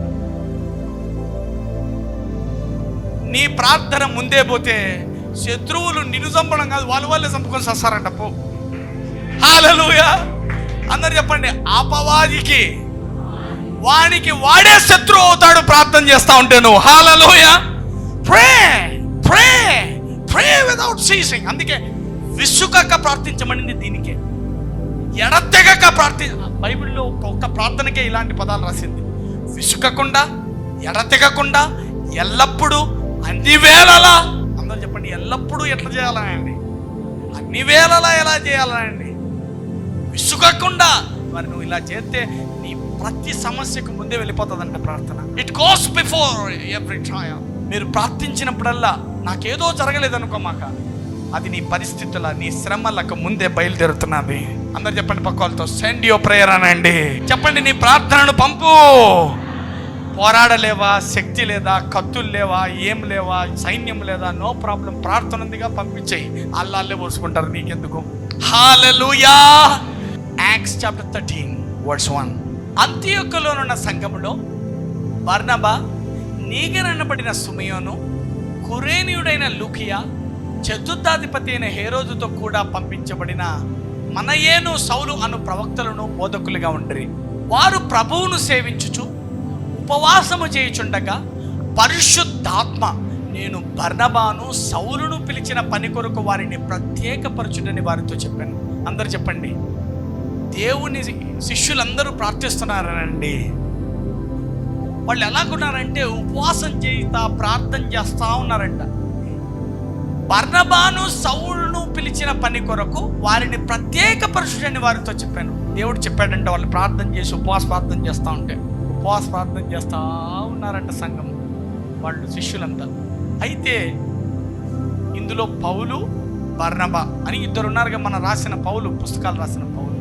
A: నీ ప్రార్థన ముందే పోతే శత్రువులు నిన్ను చంపడం కాదు, వాళ్ళే చంపుకొని చస్తారంట. పో. హల్లెలూయా. అందరు చెప్పండి, అపవాదికి వానికి వాడే శత్రువు అవుతాడు ప్రార్థన చేస్తా ఉంటే నువ్వు. హల్లెలూయా. ప్రే ప్రే ప్రే వితౌట్ సీసింగ్. అందుకే విసుగక ప్రార్థించమనింది దీనికే. ఎడతెగక బైబిల్లో ఒక్క ప్రార్థనకే ఇలాంటి పదాలు రాసింది. విసుగకుండా, ఎడతెగకుండా, ఎల్లప్పుడూ, అన్ని వేళలా. అందరూ చెప్పండి, ఎల్లప్పుడూ ఎట్లా చేయాలండి? అన్ని వేళలా ఎలా చేయాలండి? విసుగకుండా. మరి నువ్వు ఇలా చేస్తే నీ ప్రతి సమస్యకు ముందే వెళ్ళిపోతుందంట ప్రార్థన. It goes before every trial. మీరు ప్రార్థించినప్పుడల్లా నాకేదో జరగలేదనుకోమాక, అది నీ పరిస్థితుల, నీ శ్రమలకు ముందే బయలుదేరుతున్నది. అందరు చెప్పండి పక్క వాళ్ళతో, సెండ్ యువర్ ప్రేయర్ అనండి. చెప్పండి, నీ ప్రార్థనను పంపు. పోరాడలేవా? శక్తి లేదా? కత్తులు లేవా? ఏం లేవా? సైన్యం లేదా? నో ప్రాబ్లం, ప్రార్థన ఉందిగా, పంపించేయి. అల్లాళ్ళే పోసుకుంటారు, నీకెందుకు? హల్లెలూయా. Acts chapter 13 verse 1. అంతియొక్కలోనున్న సంఘములో బర్నబా, నీగర్ అనబడిన సుమయోను, కురేనీయుడైన లూకియా, చతుర్థాధిపతి అయిన హేరోదుతో కూడా పంపించబడిన మనయేను, సౌలు అను ప్రవక్తలను బోధకులుగా ఉండిరి. వారు ప్రభువును సేవించుచు ఉపవాసము చేయుచుండగా పరిశుద్ధాత్మ నేను బర్నబాను, సౌలును పిలిచిన పని కొరకు వారిని ప్రత్యేకపరచుడని వారితో చెప్పాను. అందరు చెప్పండి, దేవుని శిష్యులందరూ ప్రార్థిస్తున్నారనండి. వాళ్ళు ఎలాగున్నారంటే ఉపవాసం చేస్తా ప్రార్థన చేస్తా ఉన్నారంట. బర్నబాను, సౌలును పిలిచిన పని కొరకు వారిని ప్రత్యేకపరచుడని వారితో చెప్పాను. దేవుడు చెప్పాడంటే వాళ్ళు ప్రార్థన చేసి ఉపవాస ప్రార్థన చేస్తూ ఉంటే ఉపవాస ప్రార్థన చేస్తూ ఉన్నారంట సంఘం వాళ్ళు, శిష్యులంతా. అయితే ఇందులో పౌలు, బర్నబా అని ఇద్దరు ఉన్నారుగా, మన రాసిన పౌలు, పుస్తకాలు రాసిన పౌలు.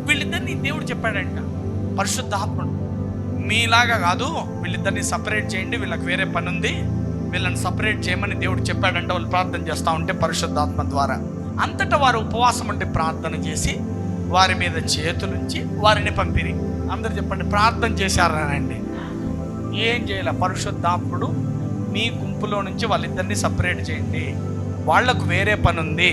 A: వీళ్ళిద్దరిని దేవుడు చెప్పాడంట, పరిశుద్ధాత్ముడు మీలాగా కాదు, వీళ్ళిద్దరిని సపరేట్ చేయండి, వీళ్ళకి వేరే పని ఉంది, వీళ్ళని సపరేట్ చేయమని దేవుడు చెప్పాడంటే వాళ్ళు ప్రార్థన చేస్తూ ఉంటే పరిశుద్ధాత్మ ద్వారా. అంతటా వారు ఉపవాసం ఉండి ప్రార్థన చేసి వారి మీద చేతులుంచి వారిని పంపిరి. అందరు చెప్పండి, ప్రార్థన చేశారనండి. ఏం చేయాలి? పరిశుద్ధాత్ముడు మీ గుంపులో నుంచి వాళ్ళిద్దరిని సపరేట్ చేయండి, వాళ్లకు వేరే పని ఉంది,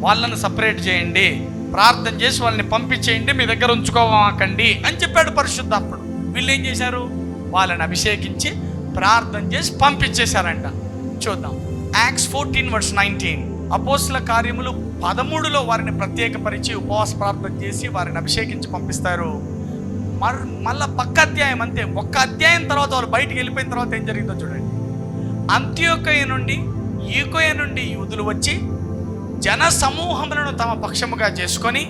A: వాళ్ళని సపరేట్ చేయండి, ప్రార్థన చేసి వాళ్ళని పంపించేయండి, మీ దగ్గర ఉంచుకోవాకండి అని చెప్పాడు పరిశుద్ధాత్ముడు. వీళ్ళు ఏం చేశారు? వాళ్ళని అభిషేకించి ప్రార్థన చేసి పంపించేశారంట. చూద్దాం, యాక్ట్స్ 14:19. అపోస్తుల కార్యములు 13లో వారిని ప్రత్యేకపరిచి ఉపవాస ప్రార్థన చేసి వారిని అభిషేకించి పంపిస్తారు. మళ్ళా పక్క అధ్యాయం అంతే, ఒక్క అధ్యాయం తర్వాత వాళ్ళు బయటికి వెళ్ళిపోయిన తర్వాత ఏం జరిగిందో చూడండి. అంత్యోకయ నుండి ఈకోయ నుండి యూదులు వచ్చి జన సమూహములను తమ పక్షముగా చేసుకొని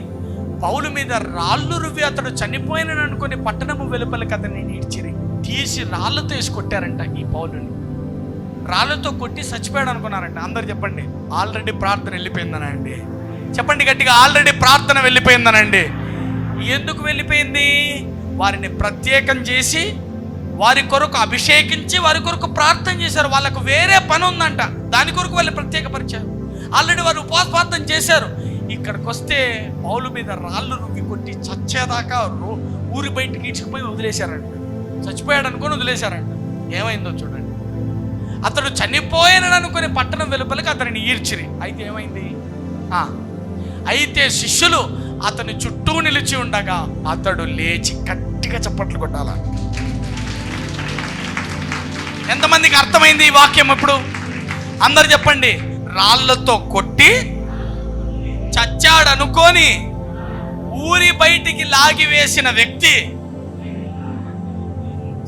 A: పౌలు మీద రాళ్ళు రువ్వి అతడు చనిపోయినని అనుకుని పట్టణము వెలుపలికి అతన్ని ఈడ్చిరి. తీసి రాళ్ళతో వేసి కొట్టారంట ఈ పౌలుని. రాళ్ళతో కొట్టి చచ్చిపోయాడు అనుకున్నారంట. అందరు చెప్పండి, ఆల్రెడీ ప్రార్థన వెళ్ళిపోయిందనండి. చెప్పండి గట్టిగా, ఆల్రెడీ ప్రార్థన వెళ్ళిపోయిందనండి. ఎందుకు వెళ్ళిపోయింది? వారిని ప్రత్యేకం చేసి వారి కొరకు అభిషేకించి వారి కొరకు ప్రార్థన చేశారు. వాళ్ళకు వేరే పని ఉందంట, దాని కొరకు వాళ్ళు ప్రత్యేకపరిచారు. ఆల్రెడీ వారు ఉపవాస ప్రార్థన చేశారు. ఇక్కడికి వస్తే పౌలు మీద రాళ్ళు రువ్వి కొట్టి చచ్చేదాకా ఊరి బయటికి ఈడ్చుకుపోయి వదిలేశారంట. చచ్చిపోయాడు అనుకొని వదిలేశారంట. ఏమైందో చూడండి. అతడు చనిపోయానని అనుకుని పట్టణం వెలుపలికి అతనిని ఈడ్చిరి. అయితే ఏమైంది? అయితే శిష్యులు అతని చుట్టూ నిలిచి ఉండగా అతడు లేచి గట్టిగా చప్పట్లు కొట్టాల. ఎంతమందికి అర్థమైంది ఈ వాక్యం? ఇప్పుడు అందరు చెప్పండి, రాళ్లతో కొట్టి చచ్చాడు అనుకొని ఊరి బయటికి లాగి వేసిన వ్యక్తి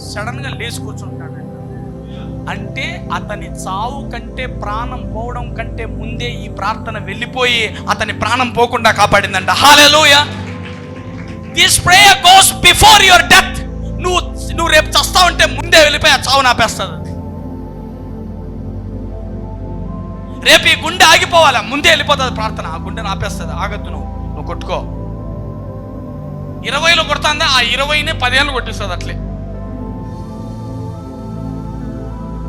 A: సడన్ గా లేచి కూర్చుంటాడంట. అంటే అతని చావు కంటే, ప్రాణం పోవడం కంటే ముందే ఈ ప్రార్థన వెళ్ళిపోయి అతని ప్రాణం పోకుండా కాపాడిందంట. Hallelujah. This prayer goes before your death. నువ్వు రేపు చస్తావంటే ముందే వెళ్ళిపోయి ఆ చావు నాపేస్తుంది. రేపు ఈ గుండె ఆగిపోవాలా, ముందే వెళ్ళిపోతుంది ప్రార్థన. ఆ గుండె ఆపేస్తుంది. ఆగద్దు, నువ్వు కొట్టుకో. 20లో కొడుతుందా, ఆ 20నే 10 ఏళ్ళు కొట్టిస్తుంది. అట్లే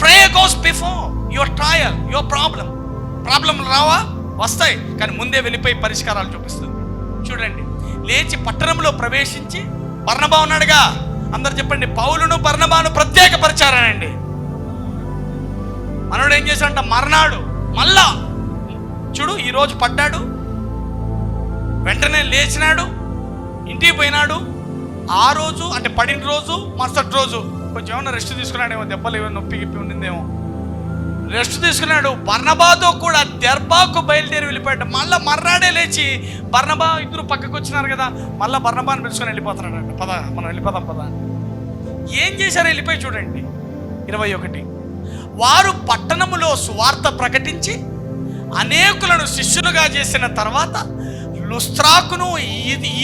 A: prayer goes before your trial, your problem రావా, వస్తాయి, కానీ ముందే వెళ్ళిపోయి పరిష్కారాలు చూపిస్తుంది. చూడండి, లేచి పట్టణంలో ప్రవేశించి, బర్నబా ఉన్నాడుగా, అందరు చెప్పండి, పౌలును బర్నబాను ప్రత్యేకపరిచారనండి. మనోడు ఏం చేశాడంట, మర్నాడు మళ్ళా చూడు, ఈరోజు పడ్డాడు, వెంటనే లేచినాడు, ఇంటికి పోయినాడు. ఆ రోజు అంటే పడిన రోజు మరుసటి రోజు కొంచెం ఏమన్నా రెస్ట్ తీసుకున్నాడేమో, దెబ్బలు ఏమైనా నొప్పి గిప్పి ఉండిందేమో, రెస్ట్ తీసుకున్నాడు. బర్నబాతో కూడా దెర్బాకు బయలుదేరి వెళ్ళిపోయాడు. మళ్ళీ మర్నాడే లేచి బర్నబా, ఇద్దరు పక్కకు వచ్చినారు కదా, మళ్ళీ బర్నబాని పిలుచుకొని వెళ్ళిపోతున్నాడు. పద మనం వెళ్ళిపోదాం పద. ఏం చేశారో వెళ్ళిపోయి చూడండి. 21, వారు పట్టణములో సువార్త ప్రకటించి అనేకులను శిష్యులుగా చేసిన తర్వాత లుస్త్రాకును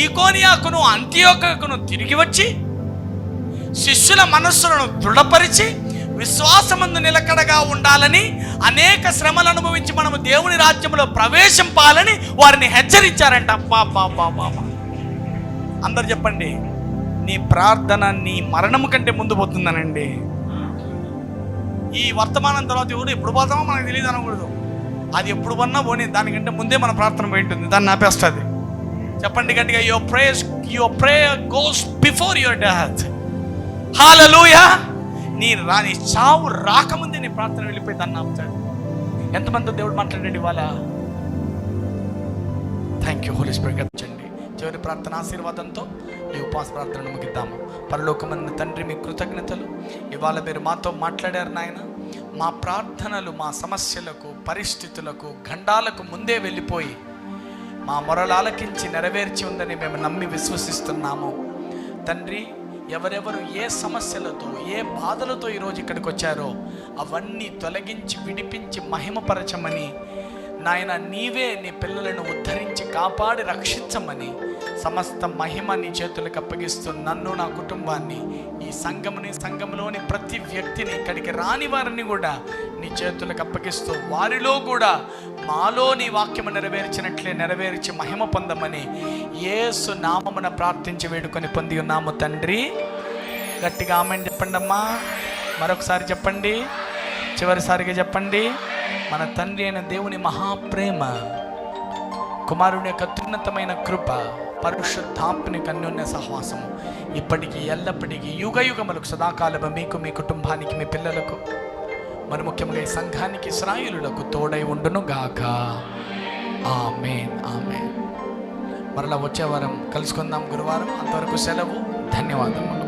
A: ఈకోనియాకును అంతియోకును తిరిగి వచ్చి శిష్యుల మనస్సులను దృఢపరిచి విశ్వాసమందు నిలకడగా ఉండాలని, అనేక శ్రమలు అనుభవించి మనము దేవుని రాజ్యంలో ప్రవేశింపాలని వారిని హెచ్చరించారంట. అబ్బా, అందరు చెప్పండి, నీ ప్రార్థన నీ మరణము కంటే ముందు పోతుందనండి. ఈ వర్తమానం తర్వాత ఎవరు ఎప్పుడు పోతామో మనకు తెలియదు అనకూడదు. అది ఎప్పుడు పన్నా పోనీ, దానికంటే ముందే మన ప్రార్థన పోయి ఉంటుంది, దాన్ని ఆపేస్తుంది. చెప్పండి గట్టిగా, your prayer goes before your death. Hallelujah. నీ చావు రాకముందే నీ ప్రార్థన వెళ్ళిపోయి దాన్ని ఆపుతాడు. ఎంతమందితో దేవుడు మాట్లాడండి ఇవాళ. Thank you holy spirit. గర్పించండి. చివరి ప్రార్థన ఆశీర్వాదంతో ఈ ఉపవాస ప్రార్థనను ముగిద్దాము. పరలోకమందు తండ్రి, మీ కృతజ్ఞతలు. ఇవాళ మీరు మాతో మాట్లాడారు నాయన. మా ప్రార్థనలు మా సమస్యలకు, పరిస్థితులకు, గండాలకు ముందే వెళ్ళిపోయి మా మొరలు ఆలకించి నెరవేర్చి ఉందని మేము నమ్మి విశ్వసిస్తున్నాము తండ్రి. ఎవరెవరు ఏ సమస్యలతో, ఏ బాధలతో ఈరోజు ఇక్కడికి వచ్చారో అవన్నీ తొలగించి విడిపించి మహిమపరచమని నాయన నీవే నీ పిల్లలను ఉద్ధరించి కాపాడి రక్షించమని సమస్త మహిమ నీ చేతులకు అప్పగిస్తూ నన్ను, నా కుటుంబాన్ని, ఈ సంఘంలోని ప్రతి వ్యక్తిని, ఇక్కడికి రాని వారిని కూడా నీ చేతులకు అప్పగిస్తూ వారిలో కూడా మాలో నీ వాక్యము నెరవేర్చినట్లే నెరవేర్చి మహిమ పొందమని యేసు నామమున ప్రార్థించి వేడుకొని పొంది ఉన్నాము తండ్రి. గట్టిగా ఆమేన్ చెప్పండి అమ్మా. మరొకసారి చెప్పండి, చివరిసారిగా చెప్పండి. మన తండ్రి అయిన దేవుని మహాప్రేమ, కుమారుని యొక్క అత్యున్నతమైన కృప, పరిశుద్ధాత్మని అన్యోన్య సహవాసము ఇప్పటికీ ఎల్లప్పటికీ యుగ యుగములకు సదాకాలము మీకు, మీ కుటుంబానికి, మీ పిల్లలకు, మరి ముఖ్యంగా ఈ సంఘానికి, ఇశ్రాయేలులకు తోడై ఉండును గాక. ఆమేన్, ఆమేన్. మరలా వచ్చే వారం కలుసుకుందాం గురువారం. అంతవరకు సెలవు. ధన్యవాదములు.